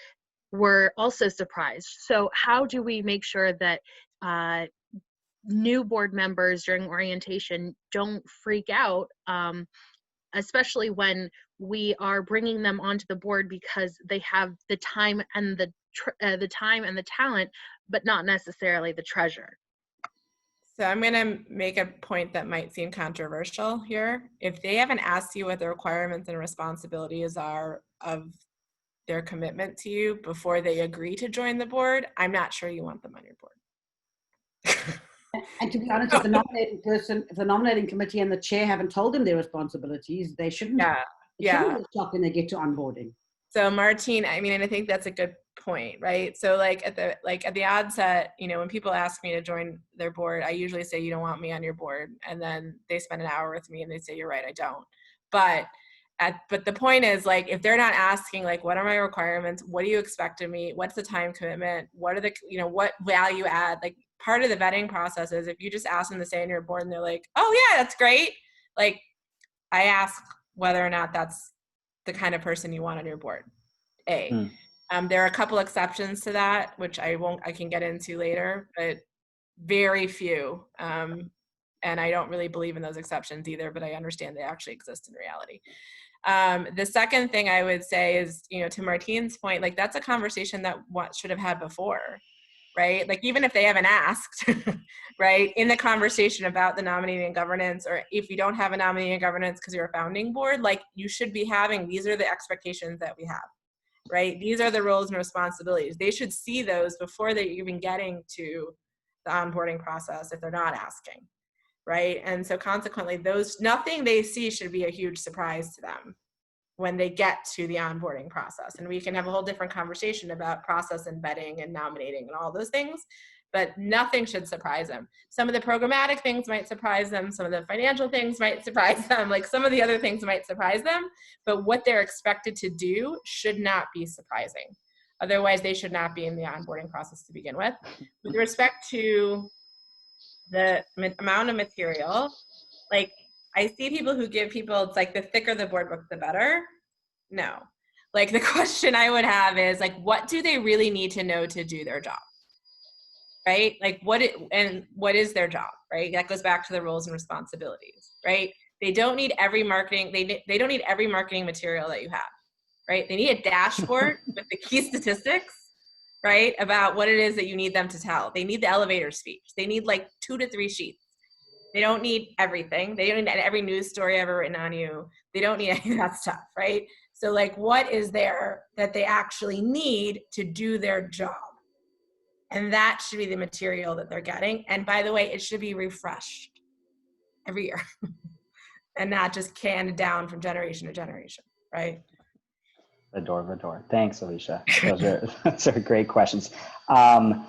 were also surprised. So how do we make sure that new board members during orientation don't freak out, especially when we are bringing them onto the board because they have the time and the talent, but not necessarily the treasure. So I'm going to make a point that might seem controversial here. If they haven't asked you what the requirements and responsibilities are of their commitment to you before they agree to join the board, I'm not sure you want them on your board. And to be honest, if the nominating person, if the nominating committee and the chair haven't told them their responsibilities, they shouldn't. Yeah. Shouldn't be shocked when they get to onboarding. So Martine, I mean, and I think that's a good point, right? So like at the onset, when people ask me to join their board, I usually say, you don't want me on your board. And then they spend an hour with me and they say, you're right, I don't. But the point is, like, if they're not asking, like, what are my requirements? What do you expect of me? What's the time commitment? What are the, what value add? Like, part of the vetting process is if you just ask them to stay on your board and they're like, oh yeah, that's great. Like, I ask whether or not that's the kind of person you want on your board. There are a couple exceptions to that, which I can get into later, but very few. And I don't really believe in those exceptions either, but I understand they actually exist in reality. The second thing I would say is, to Martine's point, like, that's a conversation that should have had before, right? Like, even if they haven't asked, right, in the conversation about the nominating and governance, or if you don't have a nominating and governance because you're a founding board, like, you should be having, these are the expectations that we have, right? These are the roles and responsibilities. They should see those before they're even getting to the onboarding process if they're not asking, right? And so consequently, nothing they see should be a huge surprise to them when they get to the onboarding process. And we can have a whole different conversation about process and vetting and nominating and all those things, but nothing should surprise them. Some of the programmatic things might surprise them. Some of the financial things might surprise them. Like, some of the other things might surprise them, but what they're expected to do should not be surprising. Otherwise, they should not be in the onboarding process to begin with. With respect to the amount of material, like, I see people who give people, it's like, the thicker the board book, the better. No. Like, the question I would have is, like, what do they really need to know to do their job? Right? Like, what is their job, right? That goes back to the roles and responsibilities, right? They don't need every marketing, they don't need every marketing material that you have, right? They need a dashboard with the key statistics, right, about what it is that you need them to tell. They need the elevator speech. They need like 2 to 3 sheets. They don't need everything. They don't need every news story ever written on you. They don't need any of that stuff, right? So, like, what is there that they actually need to do their job? And that should be the material that they're getting. And by the way, it should be refreshed every year and not just canned down from generation to generation, right? Vador. Thanks, Alicia. Those are great questions. I'm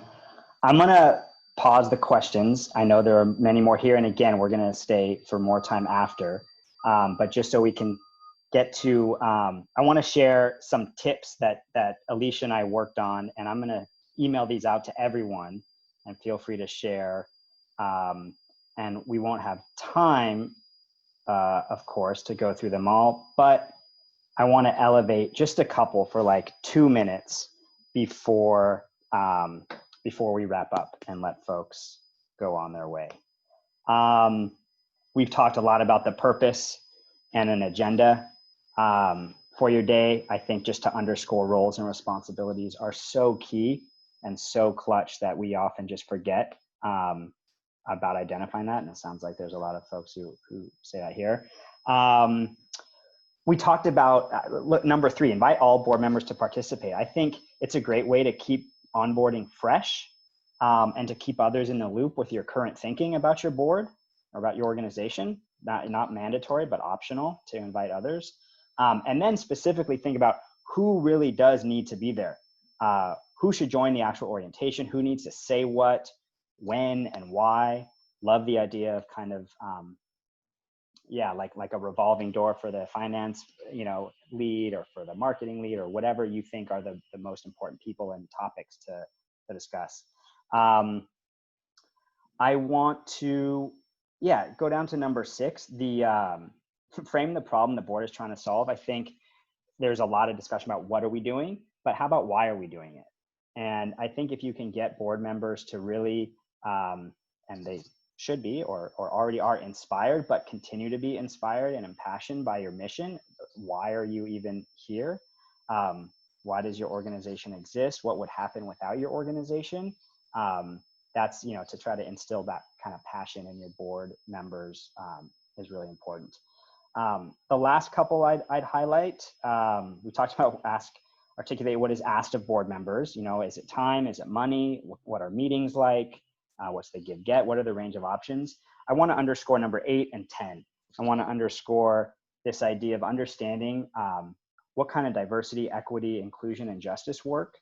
going to pause the questions. I know there are many more here. And again, we're going to stay for more time after. But just so we can get to, I want to share some tips that Alicia and I worked on. And I'm going to email these out to everyone. And feel free to share. And we won't have time, of course, to go through them all. But I want to elevate just a couple for like 2 minutes before we wrap up and let folks go on their way. We've talked a lot about the purpose and an agenda for your day. I think just to underscore roles and responsibilities are so key and so clutch that we often just forget about identifying that. And it sounds like there's a lot of folks who say that here. We talked about number 3, invite all board members to participate. I think it's a great way to keep onboarding fresh and to keep others in the loop with your current thinking about your board or about your organization. Not mandatory, but optional to invite others. And then specifically think about who really does need to be there. Who should join the actual orientation? Who needs to say what, when, and why? Love the idea of kind of like a revolving door for the finance, lead, or for the marketing lead, or whatever you think are the most important people and topics to discuss. I want to, go down to number 6, the frame the problem the board is trying to solve. I think there's a lot of discussion about what are we doing, but how about why are we doing it? And I think if you can get board members to really, and they should be or already are inspired, but continue to be inspired and impassioned by your mission. Why are you even here? Why does your organization exist? What would happen without your organization? That's, to try to instill that kind of passion in your board members is really important. The last couple I'd highlight, we talked about articulate what is asked of board members. Is it time? Is it money? What are meetings like? What's the give get? What are the range of options? I want to underscore number 8 and 10. I want to underscore this idea of understanding what kind of diversity, equity, inclusion, and justice work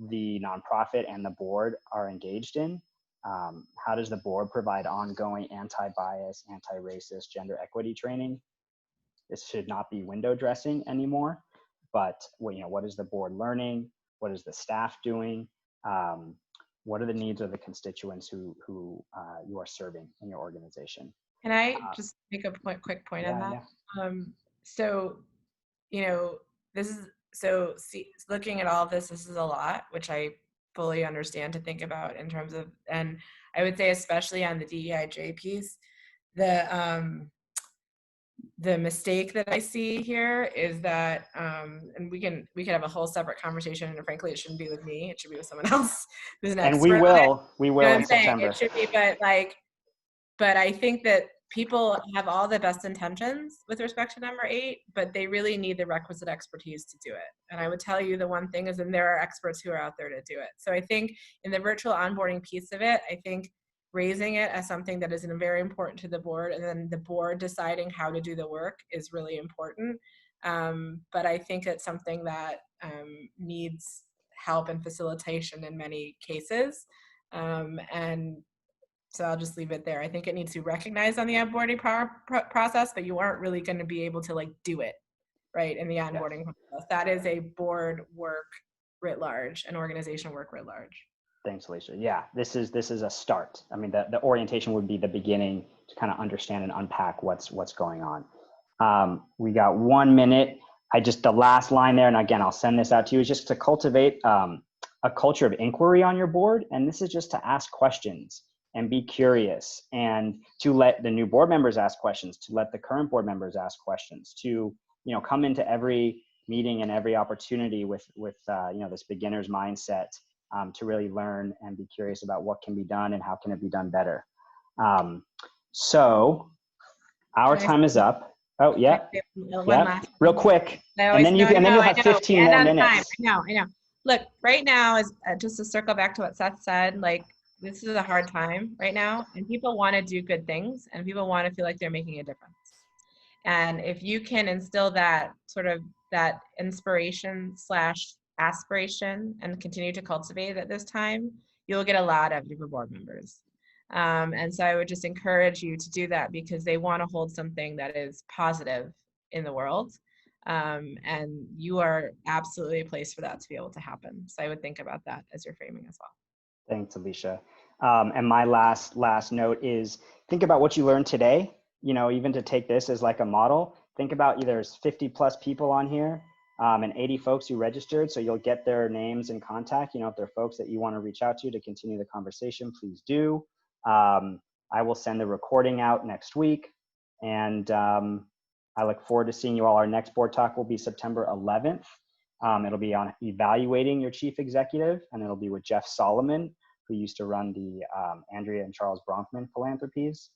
the nonprofit and the board are engaged in. How does the board provide ongoing anti-bias, anti-racist, gender equity training? This should not be window dressing anymore, but what is the board learning? What is the staff doing? What are the needs of the constituents who you are serving in your organization? Can I just make a quick point on that? Looking at all of this is a lot, which I fully understand to think about in terms of, and I would say especially on the DEIJ piece, the mistake that I see here is that, and we can have a whole separate conversation, and frankly, it shouldn't be with me. It should be with someone else who's an expert. And we will in September. It should be, but I think that people have all the best intentions with respect to number 8, but they really need the requisite expertise to do it. And I would tell you the one thing is, and there are experts who are out there to do it. So I think in the virtual onboarding piece of it, I think raising it as something that is very important to the board, and then the board deciding how to do the work is really important. But I think it's something that needs help and facilitation in many cases. And so I'll just leave it there. I think it needs to be recognized on the onboarding process, but you aren't really going to be able to do it right in the onboarding process. That is a board work writ large, an organization work writ large. Thanks, Alicia. Yeah, this is a start. I mean, the orientation would be the beginning to kind of understand and unpack what's going on. We got 1 minute. The last line there, and again, I'll send this out to you, is just to cultivate a culture of inquiry on your board. And this is just to ask questions and be curious, and to let the new board members ask questions, to let the current board members ask questions, to come into every meeting and every opportunity with this beginner's mindset. To really learn and be curious about what can be done and how can it be done better. So our time is up. Oh yeah, real quick, and then you'll have 15 more minutes. I know. Look, right now is just to circle back to what Seth said. This is a hard time right now, and people want to do good things, and people want to feel like they're making a difference. And if you can instill that sort of that inspiration / aspiration and continue to cultivate it at this time, you'll get a lot of your board members. And so I would just encourage you to do that because they want to hold something that is positive in the world. And you are absolutely a place for that to be able to happen. So I would think about that as you're framing as well. Thanks, Alicia. And my last note is think about what you learned today. You know, even to take this as like a model, think about there's 50 plus people on here and 80 folks who registered. So you'll get their names and contact. You know, if they're folks that you want to reach out to continue the conversation, please do. I will send the recording out next week. And I look forward to seeing you all. Our next board talk will be September 11th. It'll be on evaluating your chief executive, and it'll be with Jeff Solomon, who used to run the Andrea and Charles Bronfman philanthropies.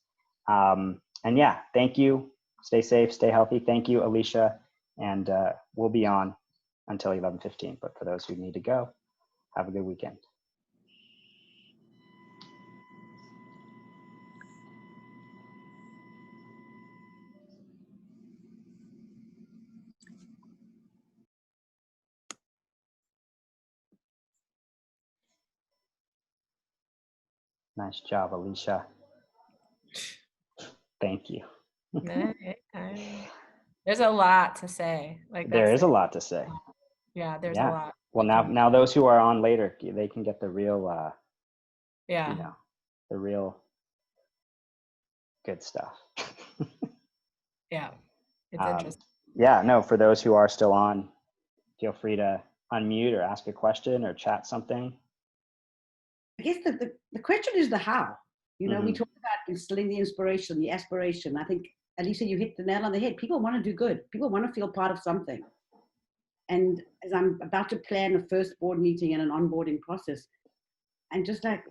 And yeah, thank you. Stay safe, stay healthy. Thank you, Alicia. And we'll be on until 11:15. But for those who need to go, have a good weekend. Nice job, Alicia. Thank you. There's a lot to say. Like there is a lot to say. Yeah, there's a lot. Well, now those who are on later, they can get the real, you know, the real good stuff. Yeah, it's interesting. Yeah, no, for those who are still on, feel free to unmute or ask a question or chat something. I guess the question is the how. You know, we talk about instilling the inspiration, the aspiration. I think, Alicia, you hit the nail on the head. People want to do good. People want to feel part of something. And as I'm about to plan a first board meeting and an onboarding process, and just like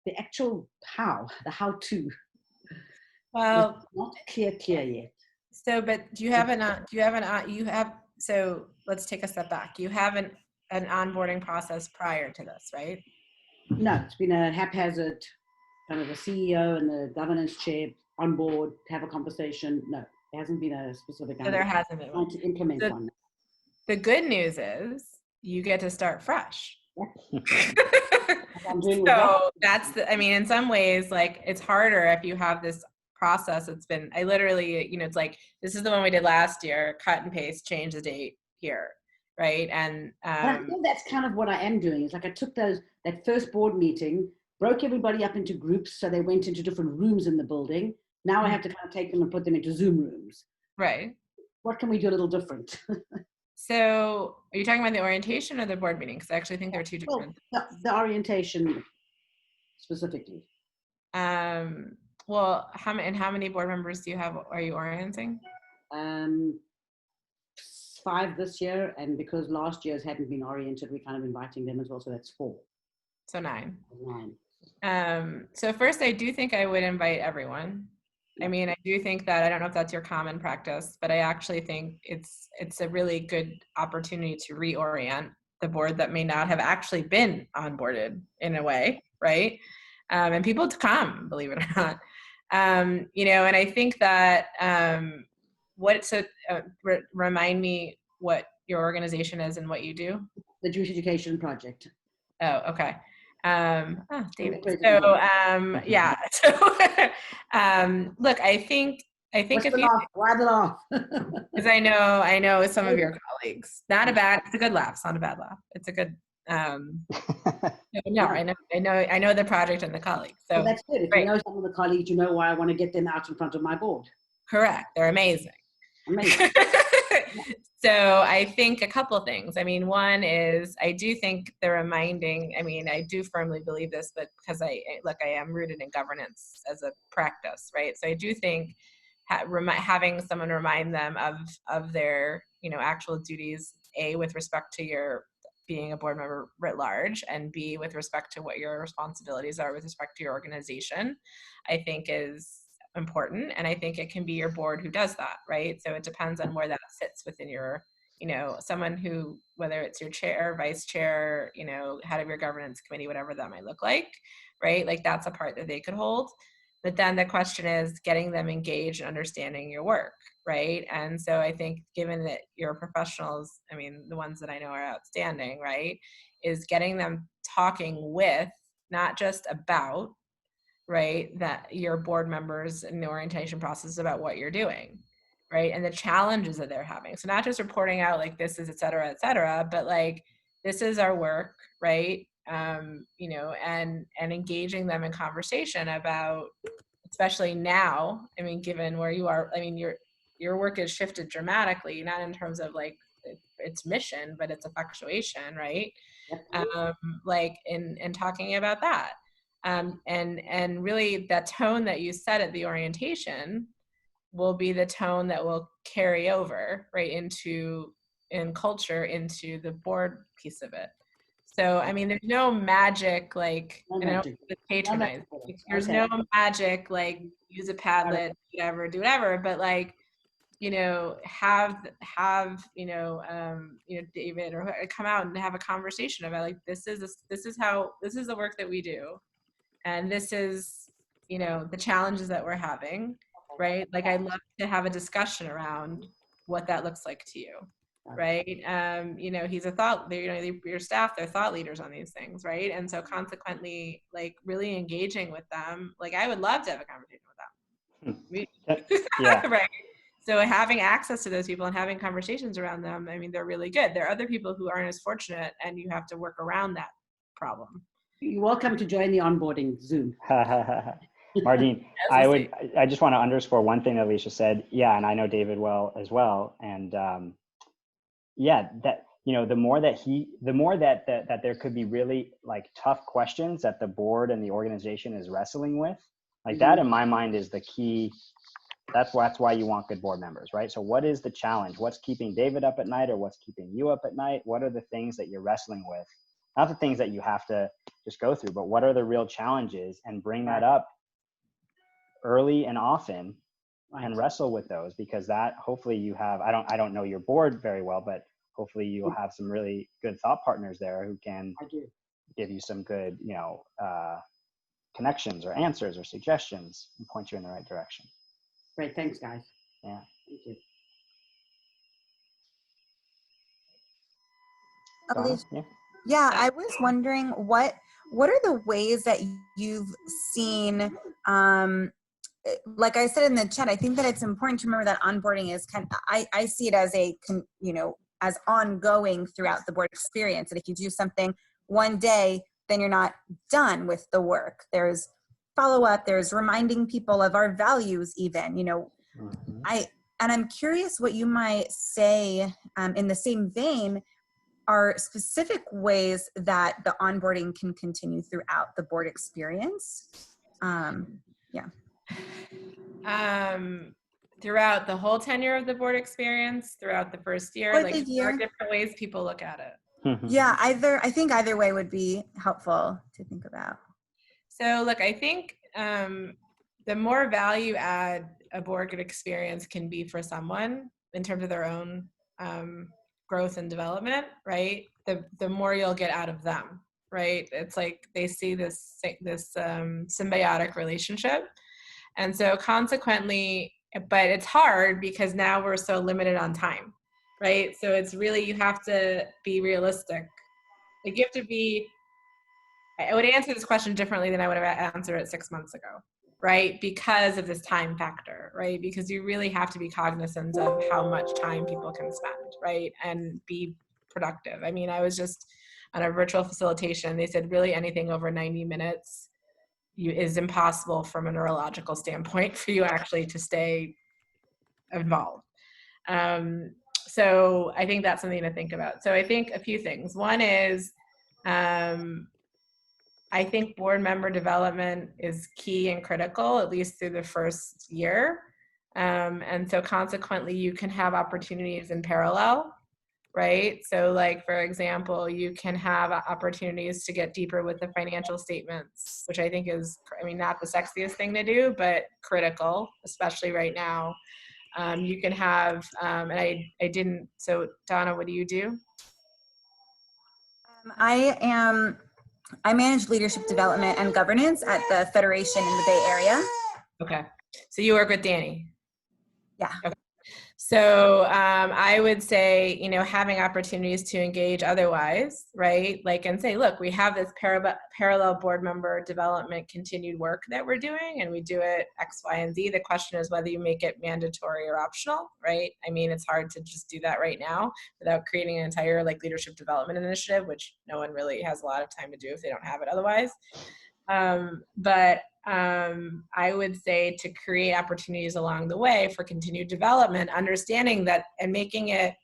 the actual how, the how-to. Well, not clear yet. So, but so let's take a step back. You have an onboarding process prior to this, right? No, it's been a haphazard, kind of the CEO and the governance chair on board to have a conversation. No, there hasn't been a specific. So there hasn't been one. To implement one. The good news is you get to start fresh. So that's I mean, in some ways, like it's harder if you have this process. It's been, I literally, you know, it's like, this is the one we did last year, cut and paste, change the date here. Right. And I think that's kind of what I am doing. It's like I took that first board meeting, broke everybody up into groups. So they went into different rooms in the building. Now I have to kind of take them and put them into Zoom rooms. Right. What can we do a little different? So are you talking about the orientation or the board meeting? Because I actually think they're two different. Well, the orientation specifically. Well, how many board members do you have? Are you orienting? 5 this year, and because last year's hadn't been oriented, we're kind of inviting them as well. So that's 4. So 9. 9. So first, I do think I would invite everyone. I mean, I do think that, I don't know if that's your common practice, but I actually think it's a really good opportunity to reorient the board that may not have actually been onboarded in a way, right? And people to come, believe it or not. You know, and I think that remind me what your organization is and what you do. The Jewish Education Project. Oh, okay. David. So, yeah. So, look, I think if you, why the laugh? because I know some of your colleagues. Not a bad. It's a good laugh. It's not a bad laugh. It's a good. No, I know the project and the colleagues. So well, that's good. If you know some of the colleagues, you know why I want to get them out in front of my board. Correct. They're amazing. Amazing. So I think a couple of things. I mean, one is I do think the reminding, I mean, I do firmly believe this, but because I am rooted in governance as a practice, right? So I do think having someone remind them of their, you know, actual duties, A, with respect to your being a board member writ large, and B, with respect to what your responsibilities are with respect to your organization, I think is important. And I think it can be your board who does that, right? So it depends on where that sits within your, you know, someone who, whether it's your chair, vice chair, you know, head of your governance committee, whatever that might look like, right? Like that's a part that they could hold. But then the question is getting them engaged and understanding your work, right? And so I think given that your professionals, I mean, the ones that I know are outstanding, right, is getting them talking with, not just about, right, that your board members in the orientation process about what you're doing, right, and the challenges that they're having. So not just reporting out like this is et cetera, but like this is our work, right, you know, and engaging them in conversation about, especially now, I mean, given where you are, I mean, your work has shifted dramatically, not in terms of like its mission, but its effectuation, right? Like in talking about that. And really that tone that you set at the orientation will be the tone that will carry over, right, into in culture into the board piece of it. So I mean, there's no magic, like, No and I don't magic. want to patronize. There's Okay. no magic, like use a Padlet, whatever, do whatever. But like, you know, have David or come out and have a conversation about like this is the work that we do, and this is, you know, the challenges that we're having, right? Like I'd love to have a discussion around what that looks like to you, right? You know, he's a thought, you know, your staff, they're thought leaders on these things, right? And so consequently, like really engaging with them, like I would love to have a conversation with them. Yeah. Right. So having access to those people and having conversations around them, I mean, they're really good. There are other people who aren't as fortunate, and you have to work around that problem. You're welcome to join the onboarding Zoom. Martine, I just want to underscore one thing that Alicia said. Yeah, and I know David well as well. And yeah, that, you know, the more that there could be really like tough questions that the board and the organization is wrestling with, like that in my mind is the key. That's why you want good board members, right? So what is the challenge? What's keeping David up at night, or what's keeping you up at night? What are the things that you're wrestling with? Not the things that you have to just go through, but what are the real challenges, and bring that up early and often and wrestle with those, because that hopefully you have, I don't know your board very well, but hopefully you'll have some really good thought partners there who can give you some good, you know, connections or answers or suggestions and point you in the right direction. Great, thanks guys. Yeah. Thank you. Donna? Yeah. Yeah, I was wondering what are the ways that you've seen, like I said in the chat, I think that it's important to remember that onboarding is I see it as as ongoing throughout the board experience. And if you do something one day, then you're not done with the work. There's follow-up, there's reminding people of our values even, you know. And I'm curious what you might say in the same vein are specific ways that the onboarding can continue throughout the board experience. Throughout the whole tenure of the board experience, throughout the first year, Or like the there are year. different ways people look at it. Yeah, I think either way would be helpful to think about. So look, I think the more value add a board experience can be for someone in terms of their own growth and development, right? The more you'll get out of them, right? It's like they see this symbiotic relationship. And so consequently, but it's hard because now we're so limited on time, right? So it's really, you have to be realistic. Like you have to be, I would answer this question differently than I would have answered it 6 months ago, right? Because of this time factor, right? Because you really have to be cognizant of how much time people can spend, right? And be productive. I mean, I was just on a virtual facilitation. They said really anything over 90 minutes is impossible from a neurological standpoint for you actually to stay involved. So I think that's something to think about. So I think a few things. One is, I think board member development is key and critical, at least through the first year. And so consequently, you can have opportunities in parallel, right? So like, for example, you can have opportunities to get deeper with the financial statements, which I think is, I mean, not the sexiest thing to do, but critical, especially right now. You can have, and I didn't, so Donna, what do you do? I manage leadership development and governance at the Federation in the Bay Area. Okay. So you work with Danny? Yeah. Okay. So I would say, you know, having opportunities to engage otherwise, right? Like, and say, look, we have this parallel board member development continued work that we're doing, and we do it X, Y, and Z. The question is whether you make it mandatory or optional, right? I mean, it's hard to just do that right now without creating an entire like leadership development initiative, which no one really has a lot of time to do if they don't have it otherwise. I would say to create opportunities along the way for continued development, understanding that and making it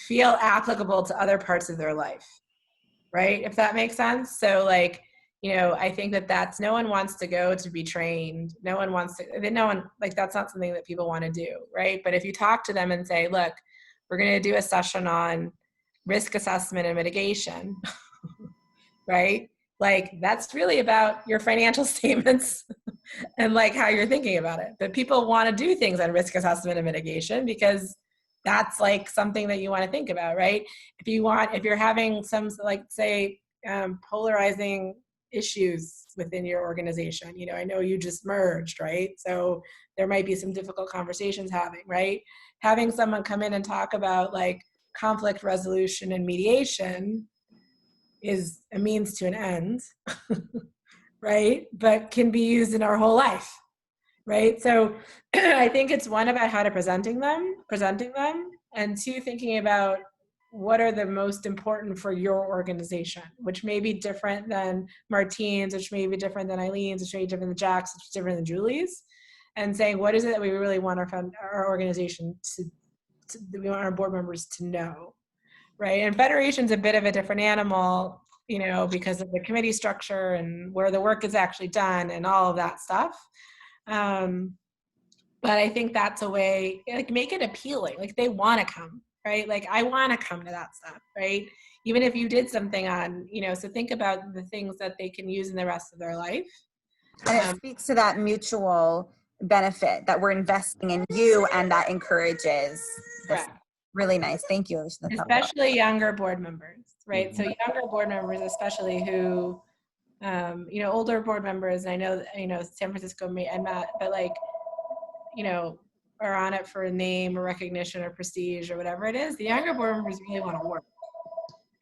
feel applicable to other parts of their life, right? If that makes sense. So like, you know, I think that's no one wants to go to be trained. No one wants to, no one, like that's not something that people want to do, right? But if you talk to them and say, look, we're going to do a session on risk assessment and mitigation, right? Like that's really about your financial statements and like how you're thinking about it. But people want to do things on risk assessment and mitigation because that's like something that you want to think about, right? If you're having some like say polarizing issues within your organization, you know, I know you just merged, right? So there might be some difficult conversations having, right? Having someone come in and talk about like conflict resolution and mediation is a means to an end, right? But can be used in our whole life, right? So I think it's one about how to presenting them, and two, thinking about what are the most important for your organization, which may be different than Martine's, which may be different than Eileen's, which may be different than Jack's, which is different than Julie's, and saying, what is it that we really want our organization we want our board members to know, right? And federation's a bit of a different animal, you know, because of the committee structure and where the work is actually done and all of that stuff. But I think that's a way, like make it appealing, like they want to come, right? Like I want to come to that stuff, right? Even if you did something on, you know, so think about the things that they can use in the rest of their life. And it speaks to that mutual benefit that we're investing in you, and that encourages this. Really nice. Thank you, Alicia. Especially younger board members, right? Mm-hmm. So younger board members, especially who, you know, older board members, I know, you know, San Francisco and Matt, but like, you know, are on it for a name or recognition or prestige or whatever it is. The younger board members really want to work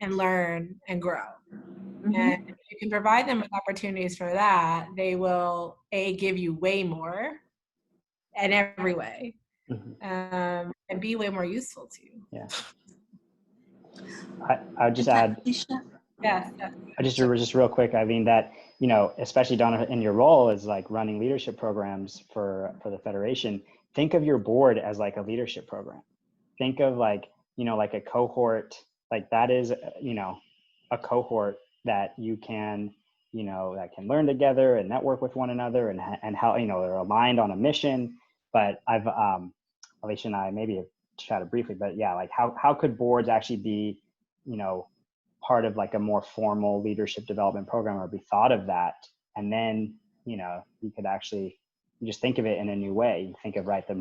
and learn and grow. Mm-hmm. And if you can provide them with opportunities for that, they will give you way more in every way. Mm-hmm. And be way more useful to you. Yeah. I would just add. Yes. I just real quick, Eileen, that, you know, especially Donna, in your role as like running leadership programs for the Federation, think of your board as like a leadership program. Think of like, you know, like a cohort, like that is, you know, a cohort that you can, you know, that can learn together and network with one another and how, you know, they're aligned on a mission. But I've, Alicia and I maybe have chatted briefly, but yeah, like how could boards actually be, you know, part of like a more formal leadership development program, or be thought of that? And then, you know, you could actually just think of it in a new way. You think of, right, the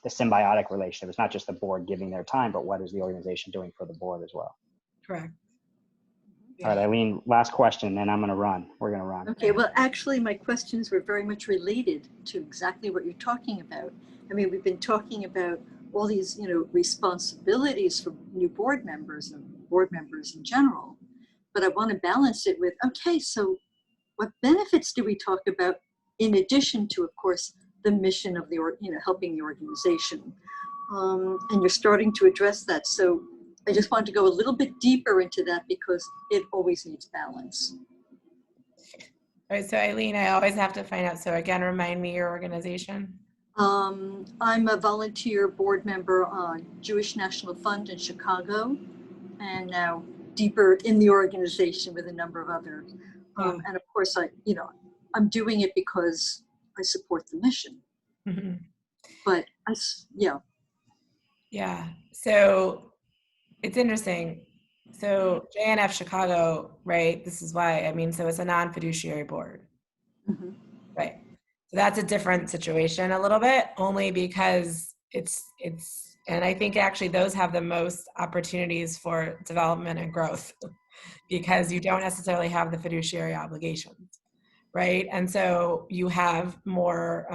symbiotic relationship. It's not just the board giving their time, but what is the organization doing for the board as well? Correct. All right, Eileen, last question, then I'm going to run. We're going to run. Okay, well, actually, my questions were very much related to exactly what you're talking about. I mean, we've been talking about all these, you know, responsibilities for new board members and board members in general, but I want to balance it with, okay, so what benefits do we talk about in addition to, of course, the mission of the, you know, helping the organization? And you're starting to address that. So I just wanted to go a little bit deeper into that because it always needs balance. All right, so Eileen, I always have to find out. So again, remind me your organization. I'm a volunteer board member on Jewish National Fund in Chicago, and now deeper in the organization with a number of others. And of course, I'm doing it because I support the mission. Mm-hmm. But yeah. So it's interesting. So JNF Chicago, right? This is why, I mean, so it's a non-fiduciary board, mm-hmm. Right? So that's a different situation a little bit, only because it's, and I think actually those have the most opportunities for development and growth because you don't necessarily have the fiduciary obligations, right? And so you have more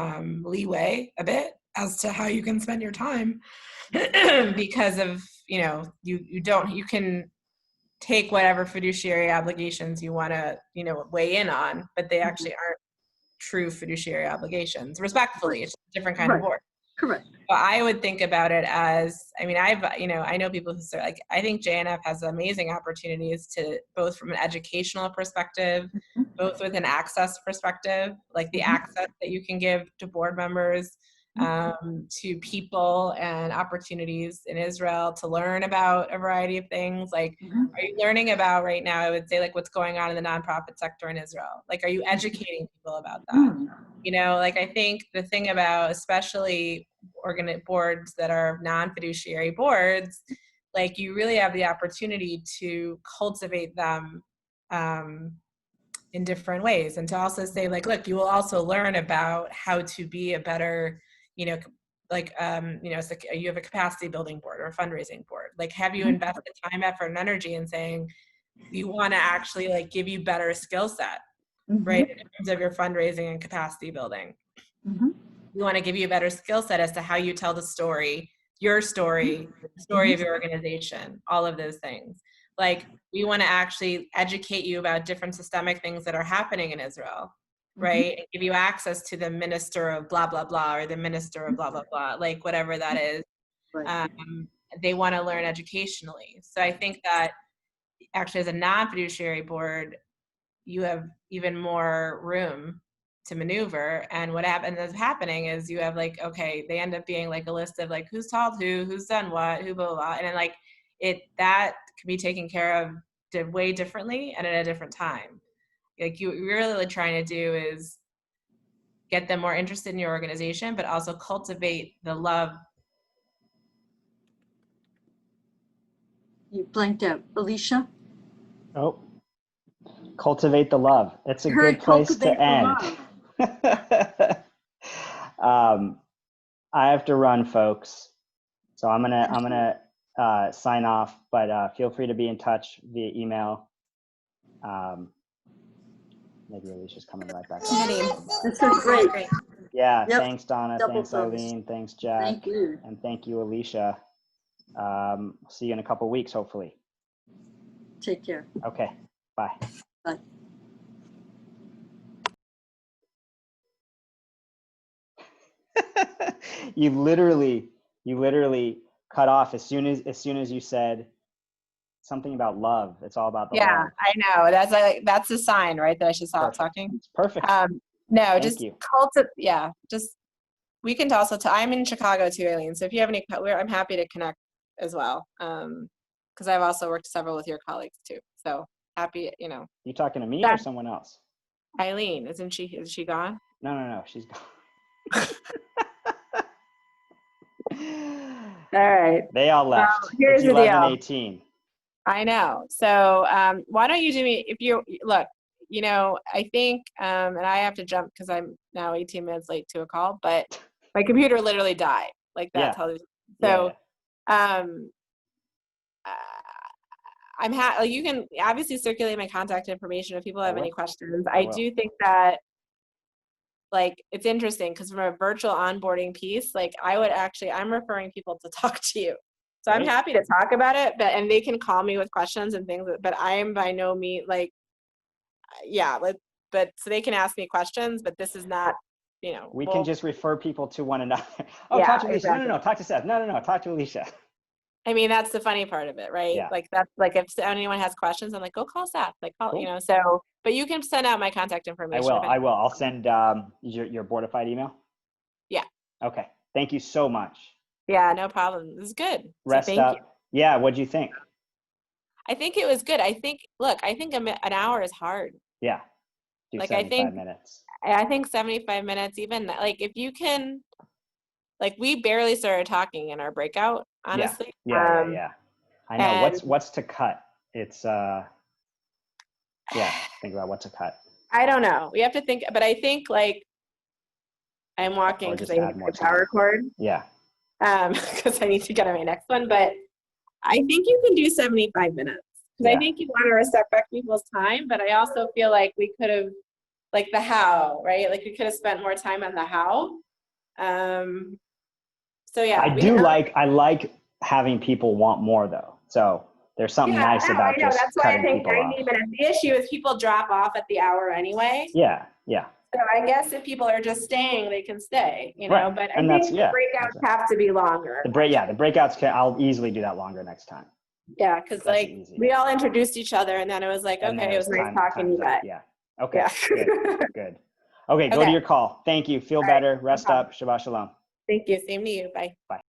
leeway a bit as to how you can spend your time because of, you can take whatever fiduciary obligations you want to, weigh in on, but they actually aren't true fiduciary obligations. Respectfully, it's a different kind of board. Correct. But I would think about it as, I mean, I know people who say, like, I think JNF has amazing opportunities to, both from an educational perspective, both with an access perspective, like the access that you can give to board members, to people and opportunities in Israel to learn about a variety of things. Like, are you learning about right now, I would say, like, what's going on in the nonprofit sector in Israel? Like, are you educating people about that? Like, I think the thing about especially boards that are non-fiduciary boards, like, you really have the opportunity to cultivate them in different ways, and to also say, like, look, you will also learn about how to be a better, it's like you have a capacity building board or a fundraising board. Like, have you invested time, effort, and energy in saying you want to actually, like, give you better skill set, right, in terms of your fundraising and capacity building. We want to give you a better skill set as to how you tell the story, your story, the story of your organization, all of those things. Like, we want to actually educate you about different systemic things that are happening in Israel, right? And give you access to the minister of blah, blah, blah, or the minister of blah, blah, blah, like whatever that is. They want to learn educationally. So I think that actually, as a non-fiduciary board, you have even more room to maneuver. And what is happening is you have, like, okay, they end up being like a list of, like, who's told who's done what, who, blah, blah, blah. And then, like, that can be taken care of way differently and at a different time. Like, you're really trying to do is get them more interested in your organization, but also cultivate the love. You blanked out. Alicia? Oh, cultivate the love. It's a good place to end. I have to run, folks. So I'm gonna sign off, but feel free to be in touch via email. Maybe Alicia's coming right back. That's so great. Yeah, Yep. thanks, Donna. Double Thanks, thumbs. Eileen. Thanks, Jack. Thank you. And thank you, Alicia. See you in a couple weeks, hopefully. Take care. Okay, bye. Bye. You literally cut off as soon as you said something about love. It's all about the love. I know. That's a sign, right, that I should stop talking. It's perfect. No, Thank just you. we can also. I'm in Chicago too, Aileen. So if you have any, I'm happy to connect as well. Because I've also worked several with your colleagues too. So happy, You talking to me or someone else? Eileen, is she gone? No, she's gone. All right. They all left. Well, here's it's the deal. 11:18. I know. So why don't you do me, if you look, I think, and I have to jump because I'm now 18 minutes late to a call, but my computer literally died, like that television. So you can obviously circulate my contact information if people have any questions. I do think that, like, it's interesting because from a virtual onboarding piece, like, I'm referring people to talk to you. So I'm happy to talk about it, and they can call me with questions and things, but I am by no means but so they can ask me questions, but this is not, We can just refer people to one another. Talk to Alicia. Exactly. No, talk to Seth. No, talk to Alicia. I mean, that's the funny part of it, right? Yeah. Like, that's like, if anyone has questions, I'm like, go call Seth, like, call, Cool. so, but you can send out my contact information. I will. I'll send your boardified email. Yeah. Okay. Thank you so much. Yeah, no problem. This is good. Rest up. Yeah. What'd you think? I think it was good. I think an hour is hard. Yeah. Do like 75 minutes. I think 75 minutes, even like, if you can, like, we barely started talking in our breakout, honestly. Yeah. I know. What's to cut? It's think about what to cut. I don't know. We have to think, but I think, like, I'm walking because I need my power cord. Yeah. Because I need to get on my next one, but I think you can do 75 minutes. Because I think you want to respect people's time, but I also feel like we could have like the how, right? Like we could have spent more time on the how. So yeah, I like having people want more though. So there's something nice about I know. just That's why I cutting think people 90 off. minutes. The issue is people drop off at the hour anyway. Yeah. So I guess if people are just staying, they can stay, you know, Right. but And I that's, think the breakouts have to be longer. The breakouts I'll easily do that longer next time. Yeah, because like we all introduced each other and then it was like, And okay, it was nice talking to you guys. Yeah. Okay. Yeah. Good. Okay, go to your call. Thank you. Feel better. Rest up. Shabbat shalom. Thank you. Same to you. Bye. Bye.